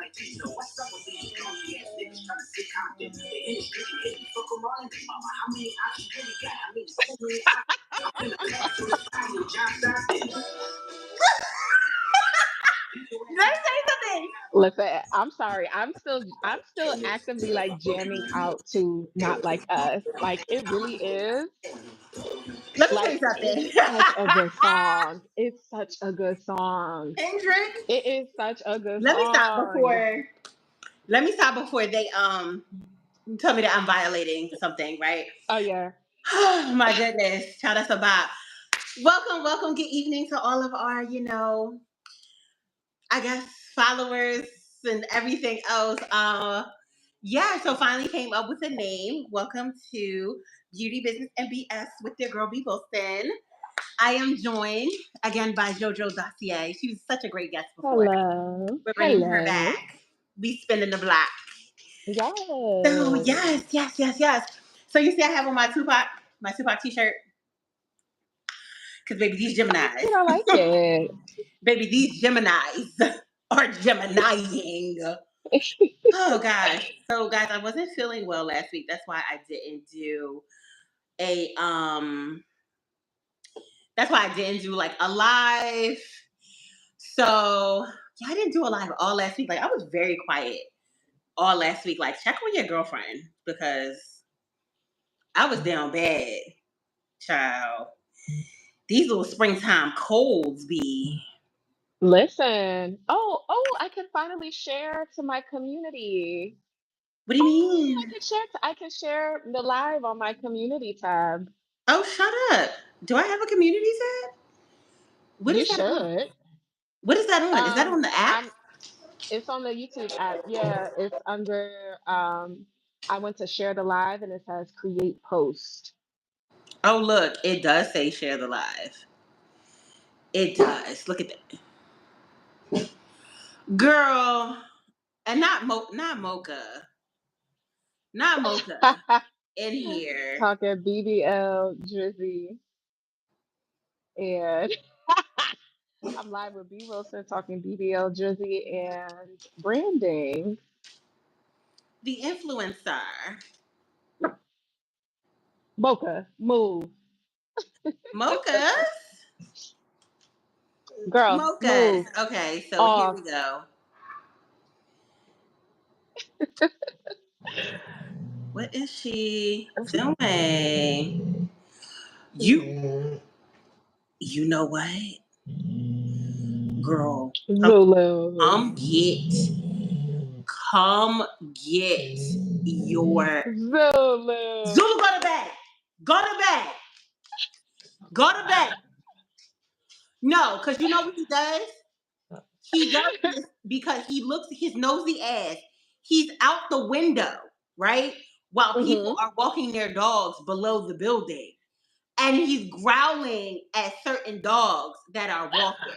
Let me say something. Listen, I'm sorry. I'm still actively like jamming out to Not Like Us. Like it really is. Let me say Like it's something. such a good song. It's such a good song. Kendrick, It is such a good let me stop song. before. Let me stop before they tell me that I'm violating something, right? Oh yeah. Oh my goodness, child, that's a bop. Welcome, welcome. Good evening to all of our, I guess followers and everything else. Yeah, so finally came up with a name. Welcome to Beauty Business and BS with your girl B Wilson. I am joined again by JoJo Dossier. She was such a great guest before. Hello. We're bringing her Hello. back. We spinning the block. So Yes. yes, yes, yes, yes. So you see, I have on my Tupac T-shirt because baby, these I Gemini's, think I like it. baby, these Gemini's are Geminiing. Oh gosh. So guys, I wasn't feeling well last week. That's why I didn't do a that's why I didn't do like a live. So yeah, I didn't do a live all last week. Like I was very quiet all last week. Like check on your girlfriend because I was down bad, child. These little springtime colds be. Listen. Oh, I can finally share to my community. What do you Oh, mean? I can share the live on my community tab. Oh, shut up. Do I have a community tab? What You is that on? should. What is that on? Is that on the app? I'm It's on the YouTube app. Yeah, it's under I went to share the live and it says create post. Oh, look, it does say share the live. It does. Look at that. Girl, and not Mocha. Not Mocha in here. Talking BBL Drizzy and I'm live with B Wilson talking BBL Drizzy and branding. The influencer. Boca, move. Mocha? Girl, Mochas. move. Okay, so here Off. we go. What is she doing? You know what? Girl, Zulu. come get come get your Zulu. Zulu, go to bed. Go to bed. Go to bed. No, because you know what he does? He does this because he looks his nosy ass. He's out the window, right? While people hmm are walking their dogs below the building. And he's growling at certain dogs that are walking.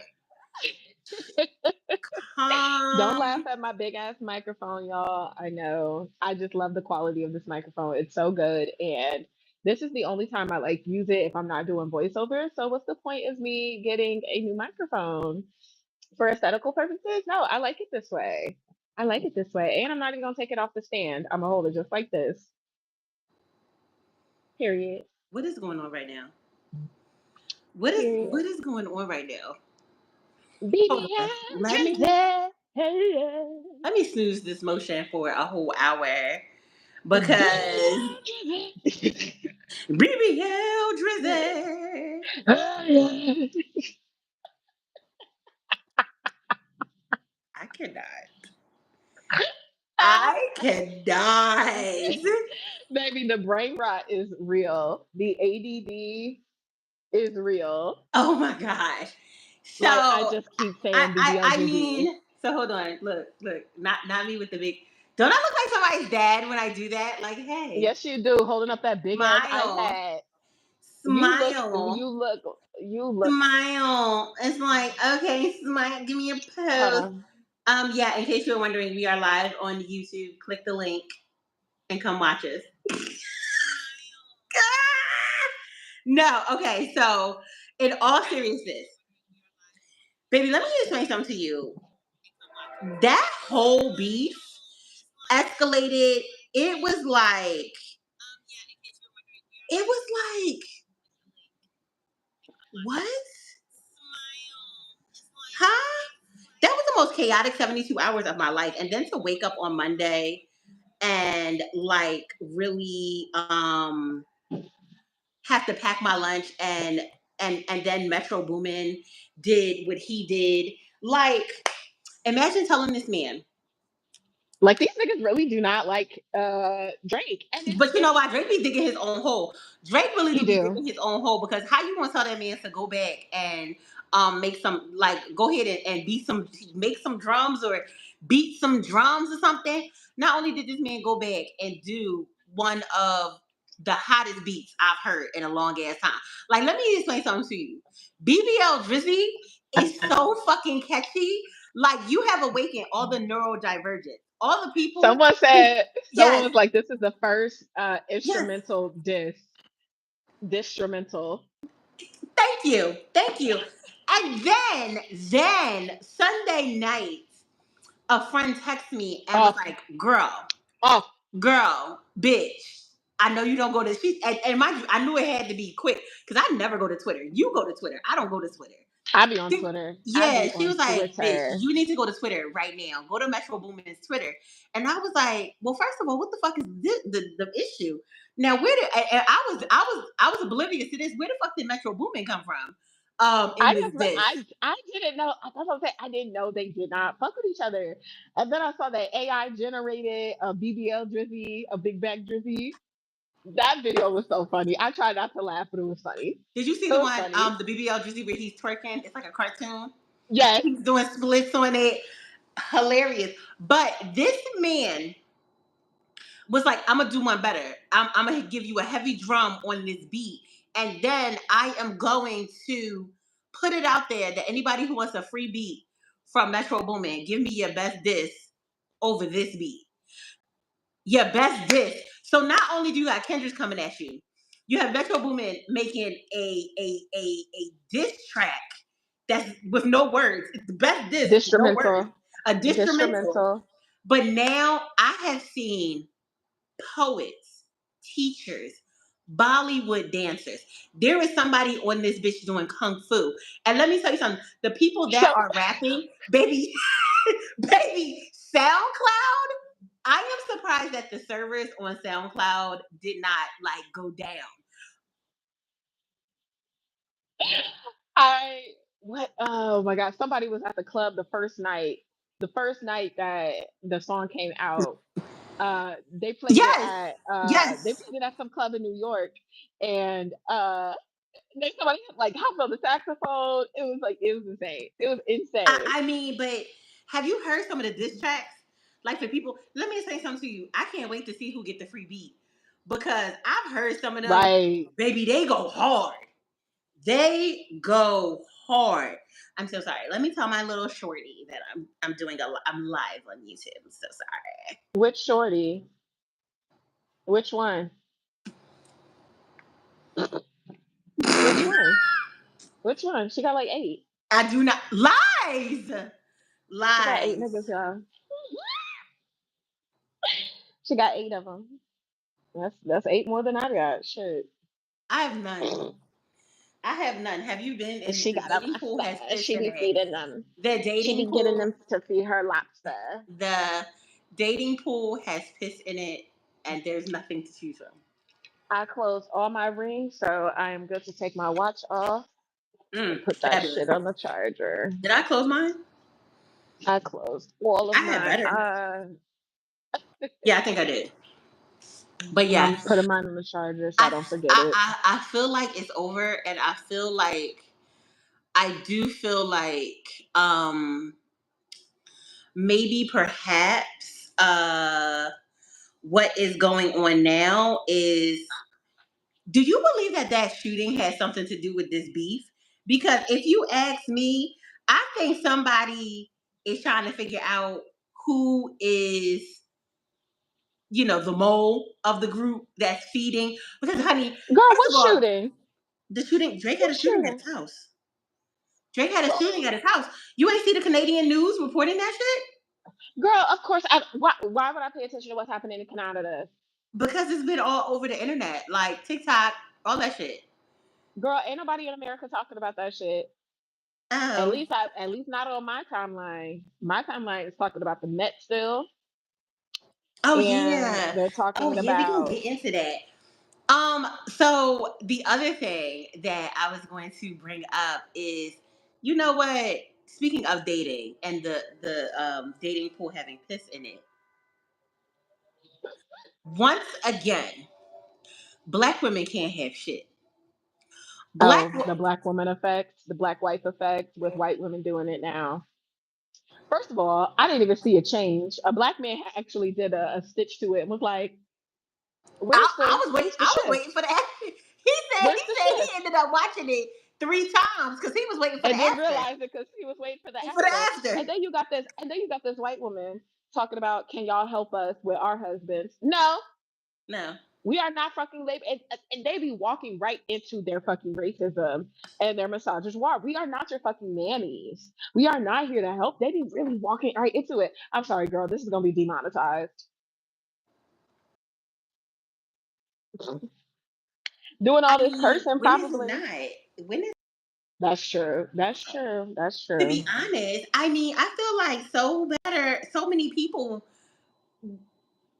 Don't Come. laugh at my big ass microphone, y'all. I know. I just love the quality of this microphone. It's so good. And this is the only time I like use it if I'm not doing voiceover. So what's the point of me getting a new microphone? For aesthetical purposes? No, I like it this way. I like it this way. And I'm not even gonna take it off the stand. I'm gonna hold it just like this. Period. What is going on right now? What is Period. what is going on right now? Hold Baby, on. I'm just there. Hello. Let me snooze this motion for a whole hour Baby, because I'm just BBL Drizzy. there. I cannot. I cannot. Baby, the brain rot is real. The ADD is real. Oh my gosh. So Like I just keep saying BBL I Drizzy. mean, so hold on. Look, not me with the big. Don't I look like somebody's dad when I do that? Like, hey, Yes, you do. Holding up that big ass smile, iPad. You look. smile, You look. You look. smile. It's like, okay, smile. Give me a Hold pose. on. Yeah. In case you're wondering, we are live on YouTube. Click the link and come watch us. No, okay. So, in all seriousness, baby, let me explain something to you. that whole beef escalated. It was like, it was like, what? Huh? That was the most chaotic 72 hours of my life. And then to wake up on Monday and like really have to pack my lunch, and then Metro Boomin did what he did. Like, imagine telling this man. Like these niggas really do not like Drake, and But you know why? Drake be digging his own hole. Drake really he do be do. digging his own hole, because how you gonna tell that man to go back and make some, like, go ahead and beat some, make some drums or beat some drums or something. Not only did this man go back and do one of the hottest beats I've heard in a long ass time. Like, let me explain something to you. BBL Drizzy is so fucking catchy. Like, you have awakened all the neurodivergent, all the people Someone who, said, someone yes, was like, "This is the first yes. instrumental instrumental." Thank you. Thank you. And then Sunday night, a friend texted me and was Oh, like, oh, bitch, I know you don't go to, and mind you, I knew it had to be quick because I never go to Twitter. You go to Twitter. I don't go to Twitter. I be on Twitter. I Yeah, be she on was like, bitch, Twitter. you need to go to Twitter right now. Go to Metro Boomin's Twitter. And I was like, well, first of all, what the fuck is this, the issue? Now, where did, and I was oblivious to this. Where the fuck did Metro Boomin come from? In I this just diss. I didn't know. That's what I'm saying. I didn't know they did not fuck with each other. And then I saw that AI generated a BBL Drizzy, a Big Bag Drizzy. That video was so funny. I tried not to laugh, but it was funny. Did you see It the was one, funny. the BBL Drizzy where he's twerking? It's like a cartoon. Yes, He's doing splits on it. Hilarious. But this man was like, I'm gonna do one better. I'm gonna give you a heavy drum on this beat, and then I am going to put it out there that anybody who wants a free beat from Metro Boomin, give me your best diss over this beat. Your best diss. So not only do you got Kendrick coming at you, you have Metro Boomin making a diss track that's with no words. It's the best diss, no words. instrumental, A distrumental. instrumental. But now I have seen poets, teachers, Bollywood dancers. There is somebody on this bitch doing kung fu. And let me tell you something. The people that So are rapping, baby, baby, SoundCloud. I am surprised that the servers on SoundCloud did not like go down. I what? Oh my god! Somebody was at the club the first night. The first night that the song came out, they played it Yes, at yes. some club in New York, and then somebody like hopped on the saxophone. It was insane. It was insane. I mean, but have you heard some of the diss tracks? Like, for people, let me say something to you. I can't wait to see who get the free beat, because I've heard some of them. Right. Baby, they go hard. They go hard. I'm so sorry. Let me tell my little shorty that I'm live on YouTube. I'm so sorry. Which shorty? Which one? Which one? Which one? She got like eight. I do not, lies. She got eight niggas, Lies. y'all. She got eight of them. That's eight more than I got. Shit. I have none. I have none. Have you been? And She the got a dating pool has lobster. pissed She in be it. feeding them. The She dating be getting pool, them to feed her lobster. the dating pool has piss in it, and there's nothing to choose from. I closed all my rings, so I am good to take my watch off and put that Fabulous. shit on the charger. Did I close mine? I closed all of I had my better. Yeah, I think I did. But yeah, I'm putting mine on the charger so I don't forget it. I feel like it's over, and I feel like, I do feel like maybe perhaps what is going on now is, do you believe that that shooting has something to do with this beef? Because if you ask me, I think somebody is trying to figure out who is, the mole of the group that's feeding. Because, honey, Girl, first what of all, shooting? the shooting, Drake had What a shooting at shooting? his house. Drake had a shooting Well, at his house. You ain't see the Canadian news reporting that shit? Girl, of course. Why would I pay attention to what's happening in Canada? Because it's been all over the internet, like TikTok, all that shit. Girl, ain't nobody in America talking about that shit. Oh, At least not on my timeline. My timeline is talking about the Met still, oh and yeah, they're oh talking yeah. We gonna about get into that. So the other thing that I was going to bring up is, you know what? Speaking of dating and the dating pool having piss in it, once again, black women can't have shit. Black, the black woman effect, the black wife effect, with white women doing it now. First of all, I didn't even see a change. A black man actually did a stitch to it and was like, where's the I was waiting shift? for that. He said Where's the he shift? ended up watching it 3 times because he was waiting for the And didn't after. realize it because he was waiting for the For the after. after. And then you got this white woman talking about, can y'all help us with our husbands? No, No. we are not fucking labor. And they be walking right into their fucking racism and their misogynoir. We are not your fucking nannies. We are not here to help. They be really walking right into it. I'm sorry, girl. This is gonna be demonetized. Doing all I this mean, cursing, when is it probably. not? When is That's true. That's true. That's To be true. honest, I mean, I feel like so many people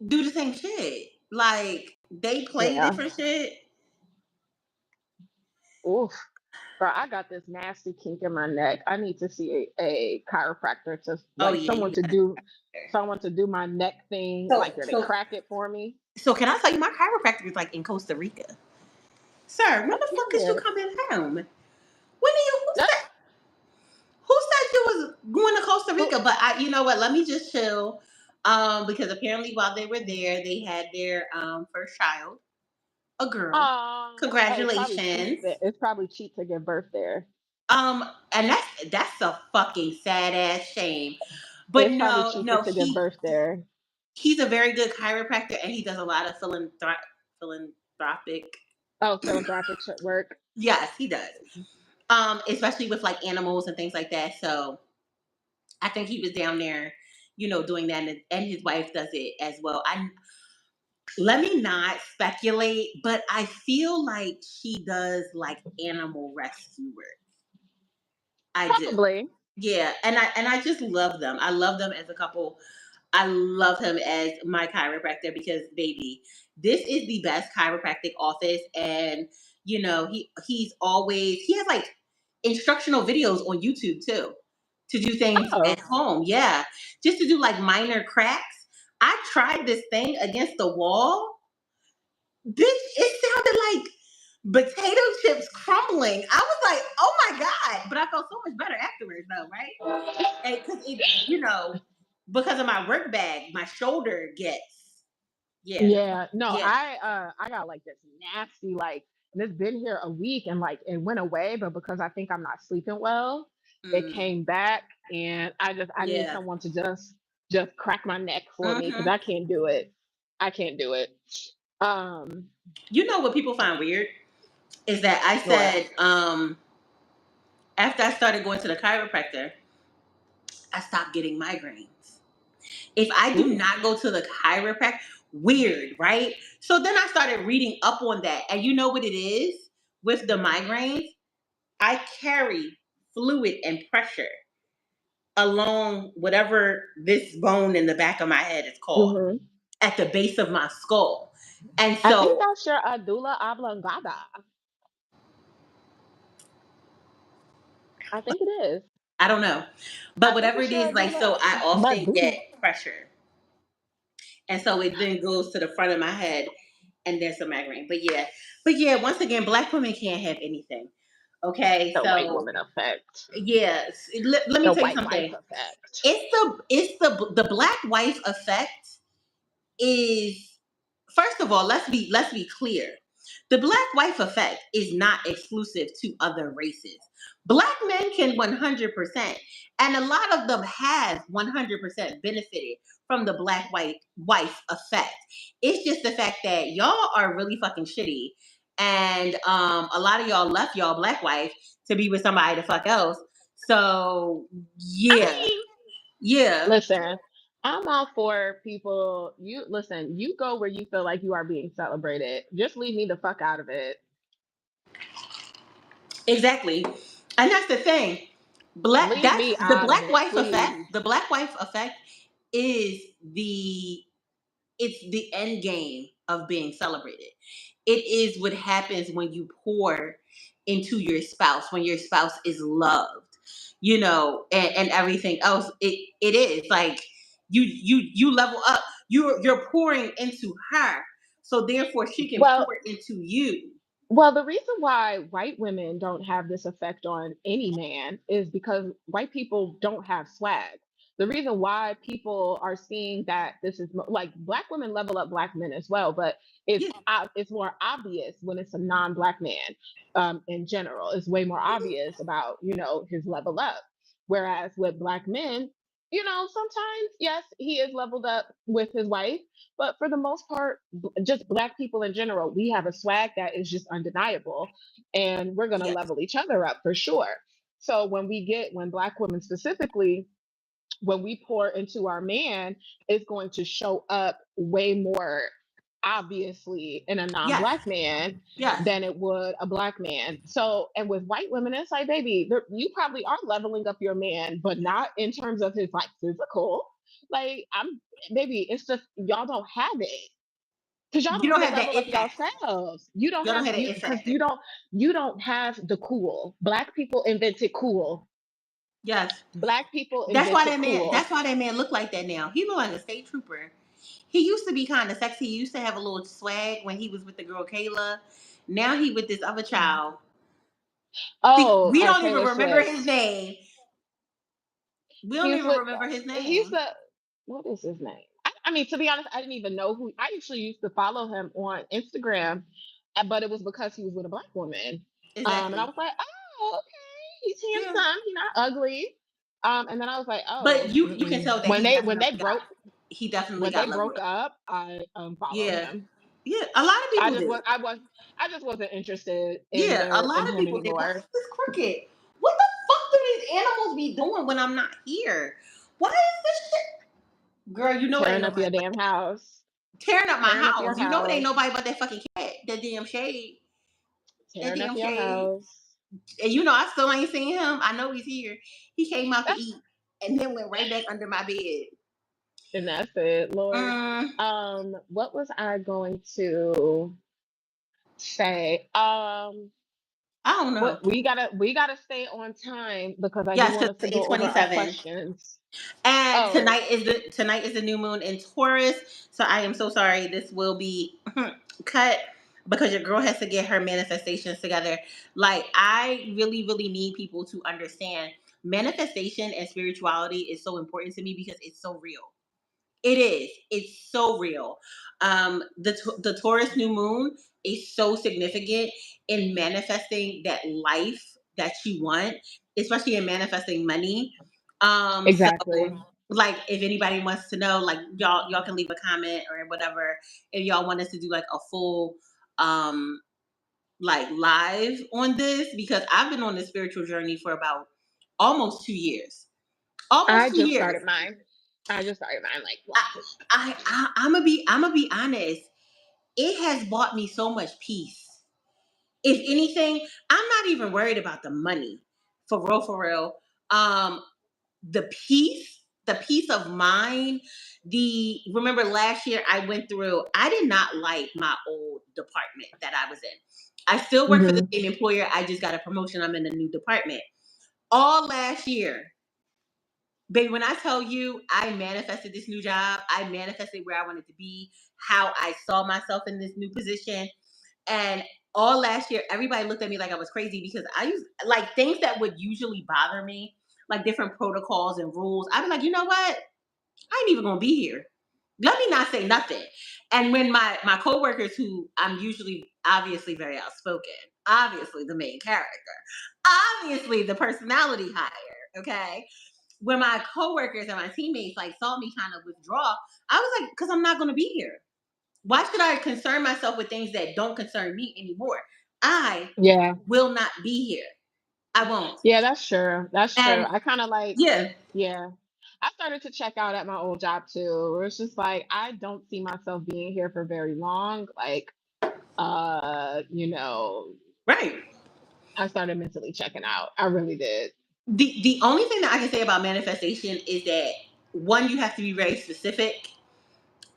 do the same shit. Like they play Yeah. different shit. Oof. Girl, I got this nasty kink in my neck. I need to see a chiropractor to Oh like yeah, you got someone to do my neck thing, so like where they so crack it for me. so can I tell you my chiropractor is like in Costa Rica. Sir, when I'm the fuck is you period. coming home? When are you That, who said you was going to Costa who, Rica? But you know what, let me just chill. Because apparently while they were there, they had their first child, a girl. Congratulations. it's probably cheap to give birth there. And that's a fucking sad ass shame. But It's probably no, cheaper no, to give birth there. he's a very good chiropractor and he does a lot of philanthropic. Oh, philanthropic work. Yes, he does. Especially with like animals and things like that. So I think he was down there, doing that, and his wife does it as well. I Let me not speculate, but I feel like she does like animal rescue work. I do. Probably. Yeah, and I just love them. I love them as a couple. I love him as my chiropractor because baby, this is the best chiropractic office and he has like instructional videos on YouTube too to do things at Oh. home. Yeah. Just to do like minor cracks. I tried this thing against the wall. Bitch, it sounded like potato chips crumbling. I was like, oh my God. But I felt so much better afterwards though, right? And because of my work bag, my shoulder gets, yeah, Yeah, no, yeah. I got like this nasty and it's been here a week and like it went away, but because I think I'm not sleeping well, it Mm, came back and I need yeah. someone to just crack my neck for me because Hmm. I can't do it. I can't do it. Um, You know what people find weird is that I what? said, after I started going to the chiropractor, I stopped getting migraines. If I do Ooh. not go to the chiropractor, weird, right? So then I started reading up on that. And you know what it is with the migraines? I carry fluid and pressure along whatever this bone in the back of my head is called Hmm. at the base of my skull. And I think so that's your adula oblongata. I think it is. I don't know. But I think whatever it's it your is, like, adula so I often get medulla. pressure. And so it then goes to the front of my head and there's a migraine. But yeah, once again, black women can't have anything. Okay. The white So woman effect. yes, let me The tell you white wife something. effect. It's the black wife effect is first of all, let's be clear. The black wife effect is not exclusive to other races. Black men can 100%, and a lot of them have 100% benefited from the black white wife effect. It's just the fact that y'all are really fucking shitty, and a lot of y'all left y'all black wife to be with somebody the fuck else. So I yeah, mean, yeah. listen. I'm all for people. You listen, you go where you feel like you are being celebrated. Just leave me the fuck out of it. Exactly. And that's the thing. Leave That's me the out of black it, wife effect. please. The black wife effect is the it's the end game of being celebrated. It is what happens when you pour into your spouse, when your spouse is loved, and everything else. It is like you level up. You're pouring into her, so therefore she can Well, pour into you. Well, the reason why white women don't have this effect on any man is because white people don't have swag. The reason why people are seeing that this is like black women level up black men as well, but Yeah. it's more obvious when it's a non-black man. In general, it's way more obvious about his level up. Whereas with black men, sometimes yes, he is leveled up with his wife, but for the most part, just black people in general, we have a swag that is just undeniable, and we're going to Yes. level each other up for sure. So when black women specifically, when we pour into our man, it's going to show up way more obviously in a Yes. non-black man Yes. than it would a black man. So, and with white women, it's like, baby, you probably are leveling up your man, but not in terms of his like physical. Like, baby, it's just y'all don't have it because y'all You don't don't even have that level up it factor. yourselves. You don't You don't have have that you it because factor. you don't have the cool. Black people invented cool. Yes. Black people That's why invented that man. cool. That's why that man look like that now. He look like a state trooper. He used to be kind of sexy. He used to have a little swag when he was with the girl Kayla. Now he with this other child. See, Oh, we don't even Taylor remember Swift. his name. We don't He's even with remember his he's name. the what is his name? I mean, to be honest, I didn't even know who. I actually used to follow him on Instagram, but it was because he was with a black woman. And I Exactly. was like, oh, okay, he's Yeah. handsome. He's not ugly. And then I was like, But oh, you can mm-mm. tell that he definitely When they got broke leveled up. up, I unfollowed Yeah. him. Yeah. A lot of I people just did. was I was I just wasn't interested Yeah, a in lot of him people did. Why is anymore. this crooked? What the fuck do these animals be doing when I'm not here? Why is this shit? Girl, you know it ain't Tearing up nobody your but damn house. tearing up my Tearing up your house. You know it ain't house. nobody but that fucking cat. That damn shade. That Tearing up damn your shade. house. And I still ain't seen him. I know he's here. He came out to eat and then went right back under my bed. And that's it, Lord. Mm, What was I going to say? I don't know. What we gotta stay on time because I do Yes, want because us to it's go over our 8:27. questions. And Oh, tonight is the new moon in Taurus. So I am so sorry. This will be cut because your girl has to get her manifestations together. Like I really, really need people to understand manifestation and spirituality is so important to me because it's so real. It is. It's so real. The Taurus new moon is so significant in manifesting that life that you want, especially in manifesting money. exactly. So like if anybody wants to know, like y'all can leave a comment or whatever if y'all want us to do like a full um like live on this because I've been on this spiritual journey for about almost 2 years. I Almost two just years. started mine. I just started mine like I, last week. I'm gonna be honest. It has bought me so much peace. If anything, I'm not even worried about the money. For real, for real. Um, the peace of mind. Remember last year I went through. I did not like my old department that I was in. I still work for the Hmm. same employer. I just got a promotion. I'm in a new department. All last year, baby, when I tell you I manifested this new job, I manifested where I wanted to be, how I saw myself in this new position. And all last year, everybody looked at me like I was crazy because I used like things that would usually bother me, like different protocols and rules. I'd be like, you know what? I ain't even gonna be here. Let me not say nothing. And when my coworkers, who I'm usually obviously very outspoken, obviously the main character, obviously the personality hire, okay, when my coworkers and my teammates like saw me kind of withdraw, I was like, because I'm not going to be here. Why should I concern myself with things that don't concern me anymore? I Yeah. will not be here. I won't. Yeah, that's true. That's true. And I kind of like, yeah, yeah. I started to check out at my old job too. Where it's just like I don't see myself being here for very long. Like, you know, Right. I started mentally checking out. I really did. The only thing that I can say about manifestation is that one, you have to be very specific.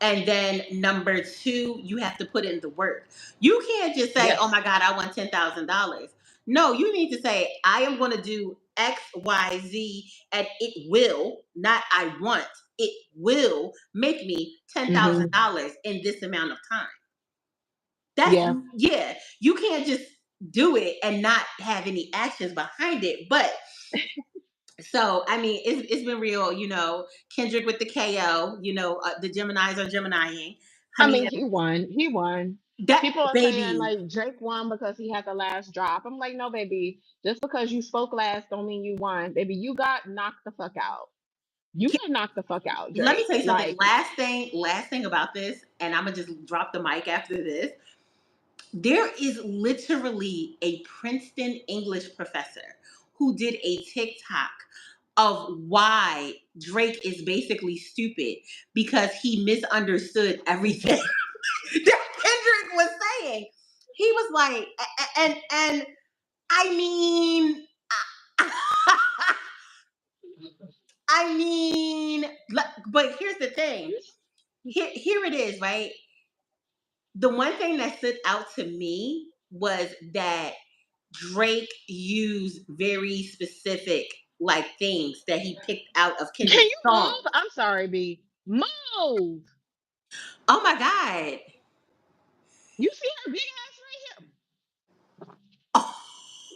And then number two, you have to put in the work. You can't just say, oh Yes. my God, I want $10,000. No, you need to say, I am going to do X, Y, Z, and it will, not I want, it will make me Hmm. $10,000 in this amount of time. That's, Yeah. yeah, you can't just do it and not have any actions behind it. But so, I mean, it's been real, Kendrick with the KO, the Geminis are Geminiing. I Honey, mean, he won. He won. that People are saying baby, like Drake won because he had the last drop. I'm like, no, baby. Just because you spoke last don't mean you won, baby. You got knocked the fuck out. You got knocked the fuck out, let me Drake. tell you something. Like, Last thing about this, and I'm gonna just drop the mic after this. There is literally a Princeton English professor who did a TikTok of why Drake is basically stupid because he misunderstood everything that Kendrick was saying. He was like, and I mean, I mean, but here's the thing. Here it is, right? The one thing that stood out to me was that Drake used very specific like things that he picked out of can Kendrick's you song. move? I'm sorry, B. Move. Oh my God. You see her big ass right here.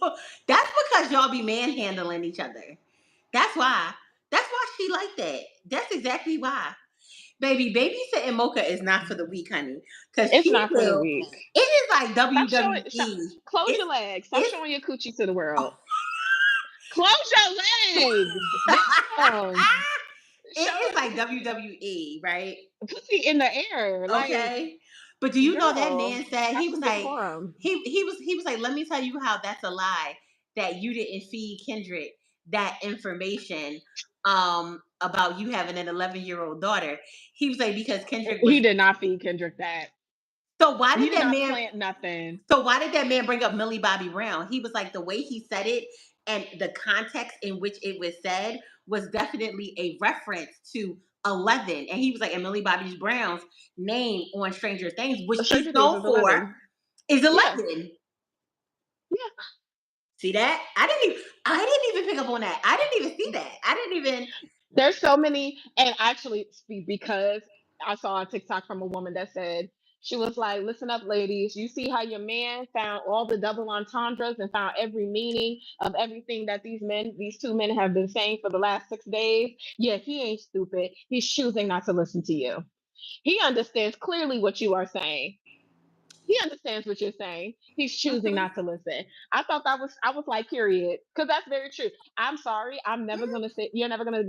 Oh, that's because y'all be manhandling each other. That's why. That's why she like that. That's exactly why. Baby, babysitting Mocha is not for the weak, honey. Cause It's she not for the will. weak. It is like Stop showing. WWE. Close It's your legs. Stop it's showing your coochie to the oh. world. Close your legs. Damn. It Show is like WWE, right? pussy in the air. Like, Okay. But do you know that girl, man said have he was some like decorum. he was like, let me tell you how that's a lie that you didn't feed Kendrick that information about you having an 11-year-old daughter. He was like because Kendrick was He did not feed Kendrick that. so why He did did that not man plant nothing. so why did that man bring up Millie Bobby Brown? He was like the way he said it and the context in which it was said was definitely a reference to 11. And he was like, and Millie Bobby Brown's name on Stranger Things, which he's Stranger Things known is for, 11. is Yeah. 11. Yeah. See that? I didn't even pick up on that. I didn't even see that. I didn't even There's so many, and actually, because I saw a TikTok from a woman that said, she was like, listen up, ladies. You see how your man found all the double entendres and found every meaning of everything that these two men have been saying for the last 6 days? Yeah, he ain't stupid. He's choosing not to listen to you. He understands clearly what you are saying. He understands what you're saying. He's choosing mhm, not to listen. I was like, period. Because that's very true. I'm sorry. I'm never gonna sit, you're never gonna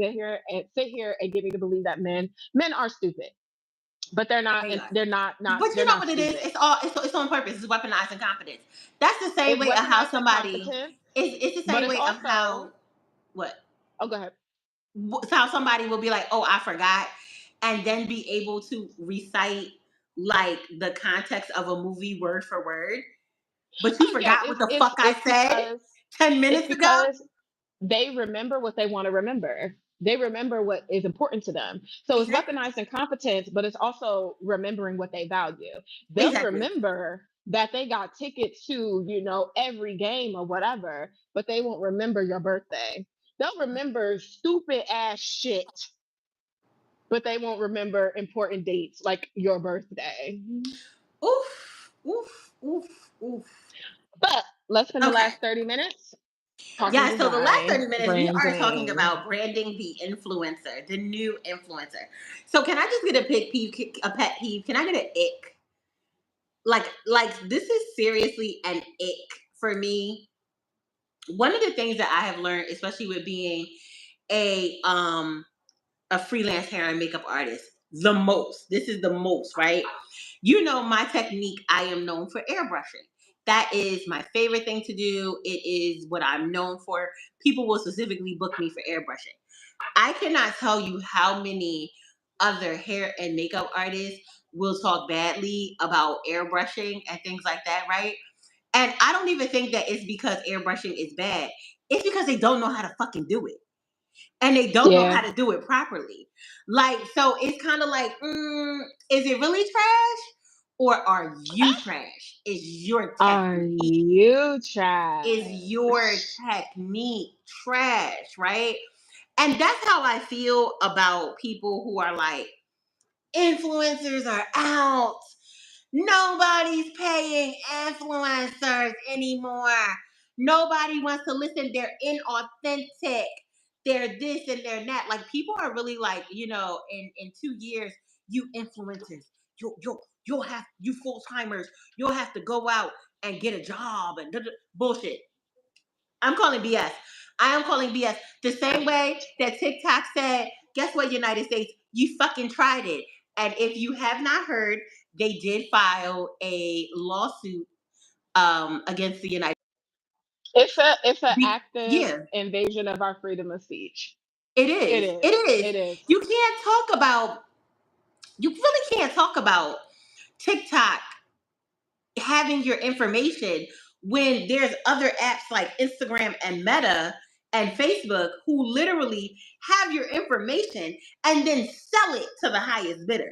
sit here and get me to believe that men are stupid. But they're not they are. But you they're know not what it is? stupid. It's on purpose. It's weaponizing confidence. That's the same It's way of how weaponized somebody incompetence, it's the but same it's way of also how what oh go ahead. how somebody will be like, "Oh, I forgot," and then be able to recite like the context of a movie word for word, but you Oh yeah, forgot what the fuck I it's said because 10 it's minutes ago. because they remember what they want to remember. They remember what is important to them. So it's Exactly. weaponized incompetence, but it's also remembering what they value. They'll Exactly. remember that they got tickets to, every game or whatever, but they won't remember your birthday. They'll remember stupid ass shit, but they won't remember important dates like your birthday. Oof. Oof. Oof. Oof. But let's spend the Okay. last 30 minutes talking Yeah, so the last design, 30 minutes, we are talking branding. about branding the influencer, the new influencer. So can I just get a pet peeve? Can I get an ick? Like this is seriously an ick for me. One of the things that I have learned, especially with being a um a freelance hair and makeup artist, the most. This is the most, right? You know my technique, I am known for airbrushing. That is my favorite thing to do. It is what I'm known for. People will specifically book me for airbrushing. I cannot tell you how many other hair and makeup artists will talk badly about airbrushing and things like that, right? And I don't even think that it's because airbrushing is bad. It's because they don't know how to fucking do it. And they don't know Yeah. how to do it properly. Like, so it's kind of like, is it really trash? Or are you trash? Is your Are technique? you Is your trash? technique trash, right? And that's how I feel about people who are like, influencers are out. Nobody's paying influencers anymore. Nobody wants to listen. They're inauthentic. They're this and they're that. Like people are really like, in 2 years, you influencers, you'll have you full timers, you'll have to go out and get a job and bullshit. I'm calling BS. I am calling BS. The same way that TikTok said, guess what, United States? You fucking tried it. And if you have not heard, they did file a lawsuit against the United It's an States. active Yeah, invasion of our freedom of speech. it It is. It is. is. It is. You can't talk about, you really can't talk about TikTok having your information when there's other apps like Instagram and Meta and Facebook who literally have your information and then sell it to the highest bidder.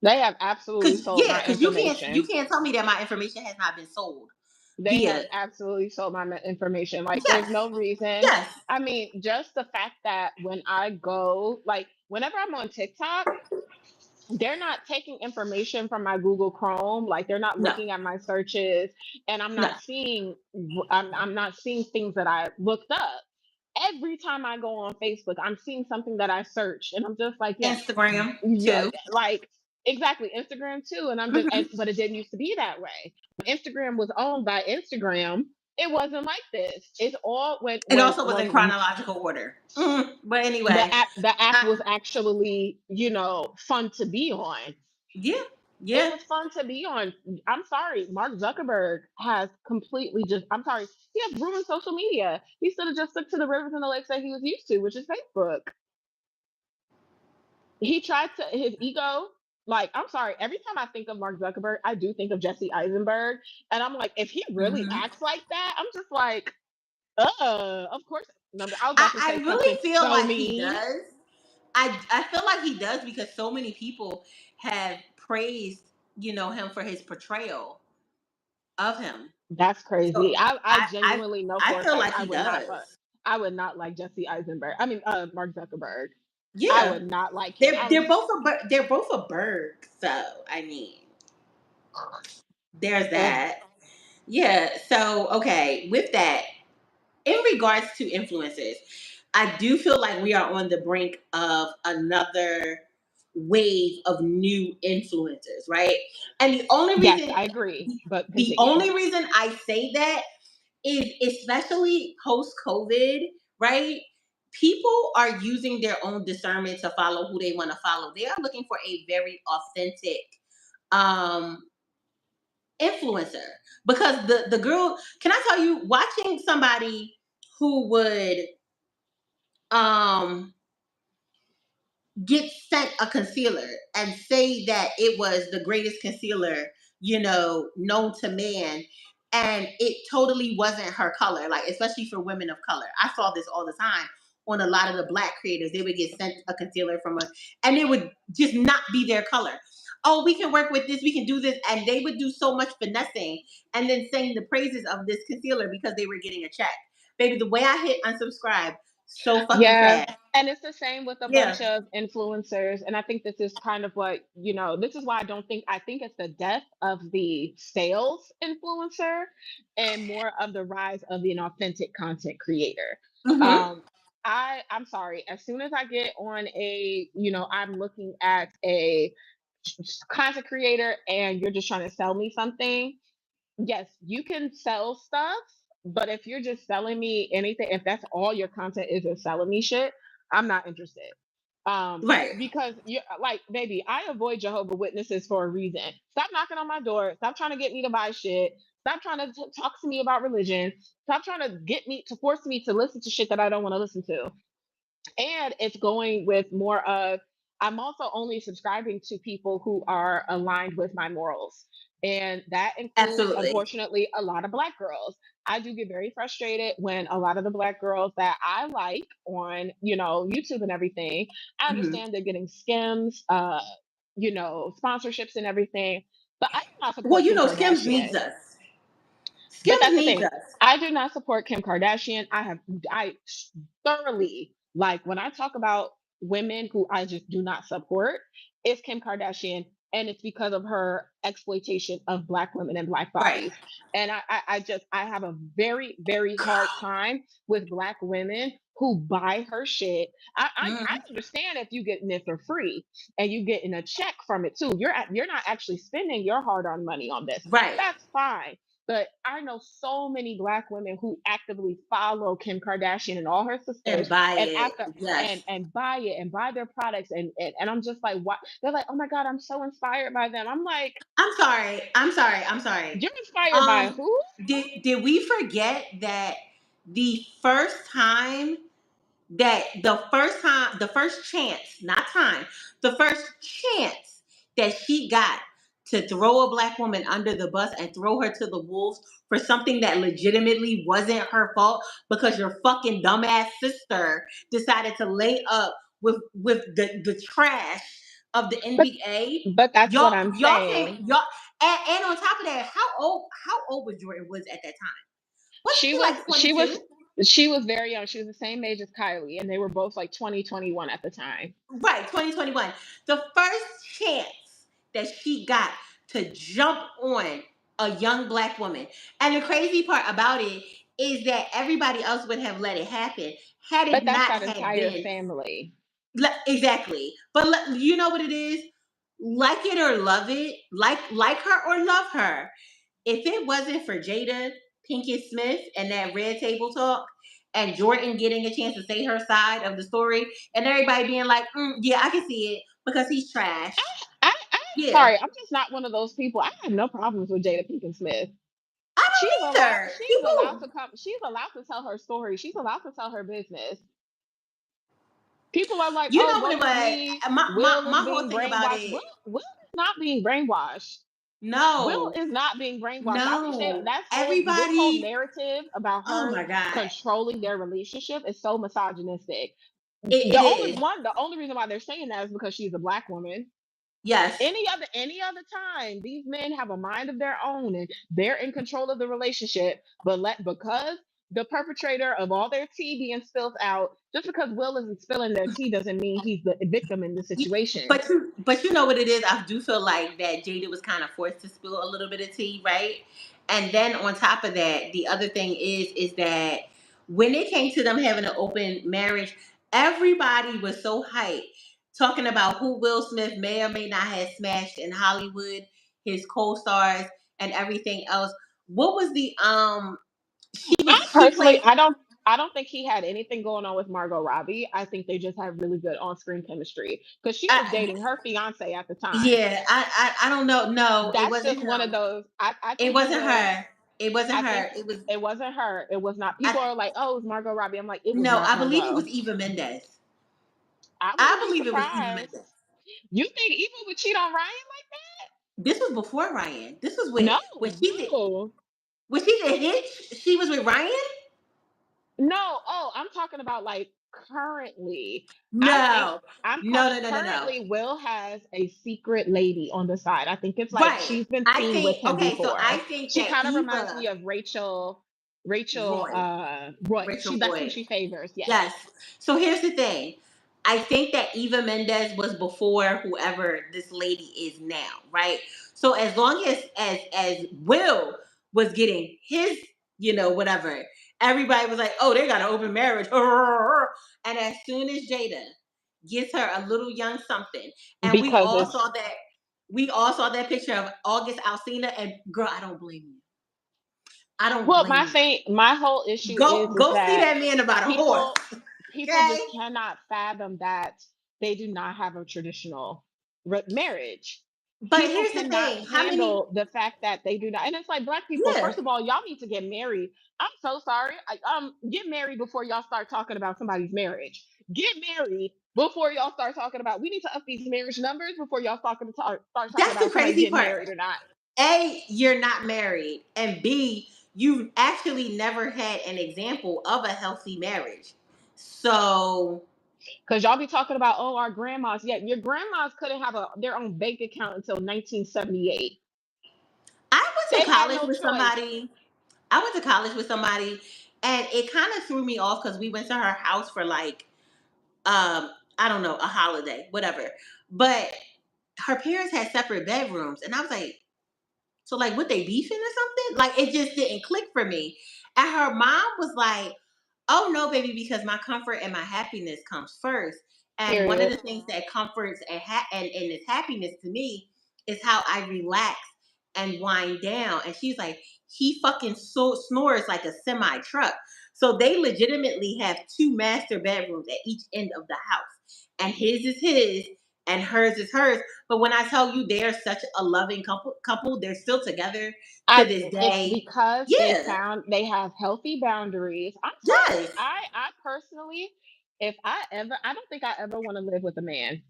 They have absolutely Cause sold yeah, my cause you information. can't tell me that my information has not been sold They via have absolutely sold my information. Like, there's yes, no reason. yes, I mean, just the fact that when I go, like, whenever I'm on TikTok, they're not taking information from my Google Chrome. Like, they're not no, looking at my searches, and no. I'm not seeing things that I looked up. Every time I go on Facebook, I'm seeing something that I searched, and I'm just like, yes, Instagram yeah, too. like exactly Instagram too. And I'm just, Mhm. but it didn't used to be that way. When Instagram was owned by Instagram, it wasn't like this. It's all It also was in chronological order. But anyway, the app uh, was actually, fun to be on. yeah, It yeah. was fun to be on. I'm sorry, Mark Zuckerberg has completely just. I'm sorry, he has ruined social media. He should have just stuck to the rivers and the lakes that he was used to, which is Facebook. He tried to his ego. Like, I'm sorry, every time I think of Mark Zuckerberg, I do think of Jesse Eisenberg, and I'm like, if he really hmm acts like that, I'm just like, of course. No, I was about to I say something really feel so like he mean. does. I feel like he does because so many people have praised, him for his portrayal of him. That's crazy. So I I I genuinely know I for a feel fact like he does. I would not like Jesse Eisenberg. I mean, Mark Zuckerberg. I Yeah. would not like him. They're I they're was both they're both a Berg, so I mean, there's ugh. that. Yeah. So okay, with that, in regards to influencers, I do feel like we are on the brink of another wave of new influencers, right? And Yes, I agree. But the continue. only reason I say that is especially post COVID, right? People are using their own discernment to follow who they want to follow. They are looking for a very authentic um influencer because the girl, can I tell you, watching somebody who would um get sent a concealer and say that it was the greatest concealer, known to man, and it totally wasn't her color, like especially for women of color. I saw this all the time on a lot of the black creators. They would get sent a concealer from a and it would just not be their color. Oh, we can work with this, we can do this, and they would do so much finessing and then saying the praises of this concealer because they were getting a check. Baby, the way I hit unsubscribe so fucking Yeah. fast. And it's the same with a Yeah. bunch of influencers. And I think this is kind of what, this is why I think it's the death of the sales influencer and more of the rise of the authentic content creator. Mm-hmm. Um, I'm sorry, as soon as I get on I'm looking at a content creator and you're just trying to sell me something, yes, you can sell stuff, but if you're just selling me anything, if that's all your content is selling me shit, I'm not interested. Right. Because you like, baby, I avoid Jehovah Witnesses for a reason. Stop knocking on my door. Stop trying to get me to buy shit. Stop trying to talk to me about religion. Stop trying to get me to force me to listen to shit that I don't want to listen to. And it's going with more of, I'm also only subscribing to people who are aligned with my morals. And that includes, Absolutely. unfortunately, a lot of black girls. I do get very frustrated when a lot of the black girls that I like on, YouTube and everything, I Hmm. understand they're getting skims, sponsorships and everything. But I do not Well, support Kim Skims needs Kardashian. us. But Skims that's the needs thing. us. I do not support Kim Kardashian. I thoroughly, like, when I talk about women who I just do not support, it's Kim Kardashian, and it's because of her exploitation of black women and black Right. bodies. And I have a very, very hard time with black women who buy her shit. I Mhm. understand if you getting it for free and you getting a check from it too. You're not actually spending your hard-earned money on this. Right. That's fine. But I know so many black women who actively follow Kim Kardashian and all her And sisters, buy and it. after Yes. and buy it and buy their products, and I'm just like, what? They're like, oh my god, I'm so inspired by them. I'm like, I'm sorry. I'm sorry. I'm sorry. you're inspired by Um, who? did we forget that the first time the first chance, not time, the first chance that she got to throw a black woman under the bus and throw her to the wolves for something that legitimately wasn't her fault because your fucking dumbass sister decided to lay up with the trash of the But NBA. but that's what I'm Y'all came saying. y'all and on top of that, how old was Jordan Woods at that time? Wasn't She he was like she was 22? she was very young. She was the same age as Kylie, and they were both like 2021 at the time. Right, 2021. The first chance that she got to jump on a young black woman. And the crazy part about it is that everybody else would have let it happen had But it that's not that had entire been family. exactly. But you know what it is? Like it or love it, like her or love her. If it wasn't for Jada Pinkett Smith and that red table talk, and Jordan getting a chance to say her side of the story, and everybody being like, "Yeah, I can see it because he's trash." I'm Yeah, sorry, I'm just not one of those people. I have no problems with Jada Pinkett Smith. I She's don't allowed either. she's allowed People, to come she's allowed to tell her story. She's allowed to tell her business. People are like, you "Oh, know what it woe is was? me. My Will is my whole being thing about brainwashed." it. Will is not being brainwashed. Will No, is not being brainwashed. I understand no. this whole Everybody. narrative about Oh her my god. controlling their relationship is so misogynistic. It is. The only reason why they're saying that is because she's a black woman. Yes. Any other time, these men have a mind of their own and they're in control of the relationship. But because the perpetrator of all their tea being spilled out, just because Will isn't spilling their tea doesn't mean he's the victim in the situation. But you know what it is. I do feel like that Jada was kind of forced to spill a little bit of tea, right? And then on top of that, the other thing is that when it came to them having an open marriage, everybody was so hyped talking about who Will Smith may or may not have smashed in Hollywood, his co-stars and everything else. What was the she Personally, played I don't think he had anything going on with Margot Robbie. I think they just had really good on-screen chemistry because she was uh, dating her fiance at the time. yeah, I don't know. No, it That's wasn't just one of him. those. I It think it wasn't was. her. It wasn't I think her. It was. it wasn't her. It was not. I People are like, "Oh, it was Margot Robbie." I'm like, it was no. not I believe it was Margot. Eva Mendes. I wouldn't I be believe it was Eva surprised. Mendes. You think Eva would cheat on Ryan This was before Ryan. This was like with that? when No, she did. no, When she did Hitch, she was with Ryan. no. Oh, I'm talking about like currently. I think No, I'm no, talking no, no, no, no. currently. Will has a secret lady on the side. I think it's like Right. she's been I seen with think. him Okay, so I before. think She that kind of reminds me Eva of Rachel Roy. Roy. Rachel That's who Roy. she favors. Yes. Yes. So here's the thing. I think that Eva Mendes was before whoever this lady is now, right? So as long as Will was getting his, whatever, everybody was like, "Oh, they got an open marriage." And as soon as Jada gets her a little young something, and Because it's we all saw that picture of August Alsina, and girl, I don't blame you. I don't well, blame you. my whole issue is Go see that that man about a horse. people people Okay. just cannot fathom that they do not have a traditional marriage. But People here's the cannot thing: how many? handle the fact that they do not. And it's like, black people, Yeah, first of all, y'all need to get married. I'm so sorry. Get married before y'all start talking about somebody's marriage. Get married before y'all start talking about. We need to up these marriage numbers before y'all start talking that's the about somebody crazy getting part. married or not. A, you're not married, and B, you actually never had an example of a healthy marriage. So Because y'all be talking about, oh, our grandmas. Yeah, your grandmas couldn't have their own bank account until 1978. I went They to had college no with choice. somebody. I went to college with somebody, and it kind of threw me off because we went to her house for like, I don't know, a holiday, whatever. But her parents had separate bedrooms, and I was like, so like, would they beefing or something? Like, it just didn't click for me. And her mom was like, "Oh no, baby, because my comfort and my happiness comes first. And one of Period. the things that comforts and is happiness to me is how I relax and wind down." And she's like, "He fucking snores like a semi truck." So they legitimately have two master bedrooms at each end of the house, and his is his, and hers is hers. But when I tell you they're such a loving couple, they're still together to this It's day. because Yeah. they have healthy boundaries. I'm sorry. Yes. I personally, if I ever, I don't think I ever want to live with a man.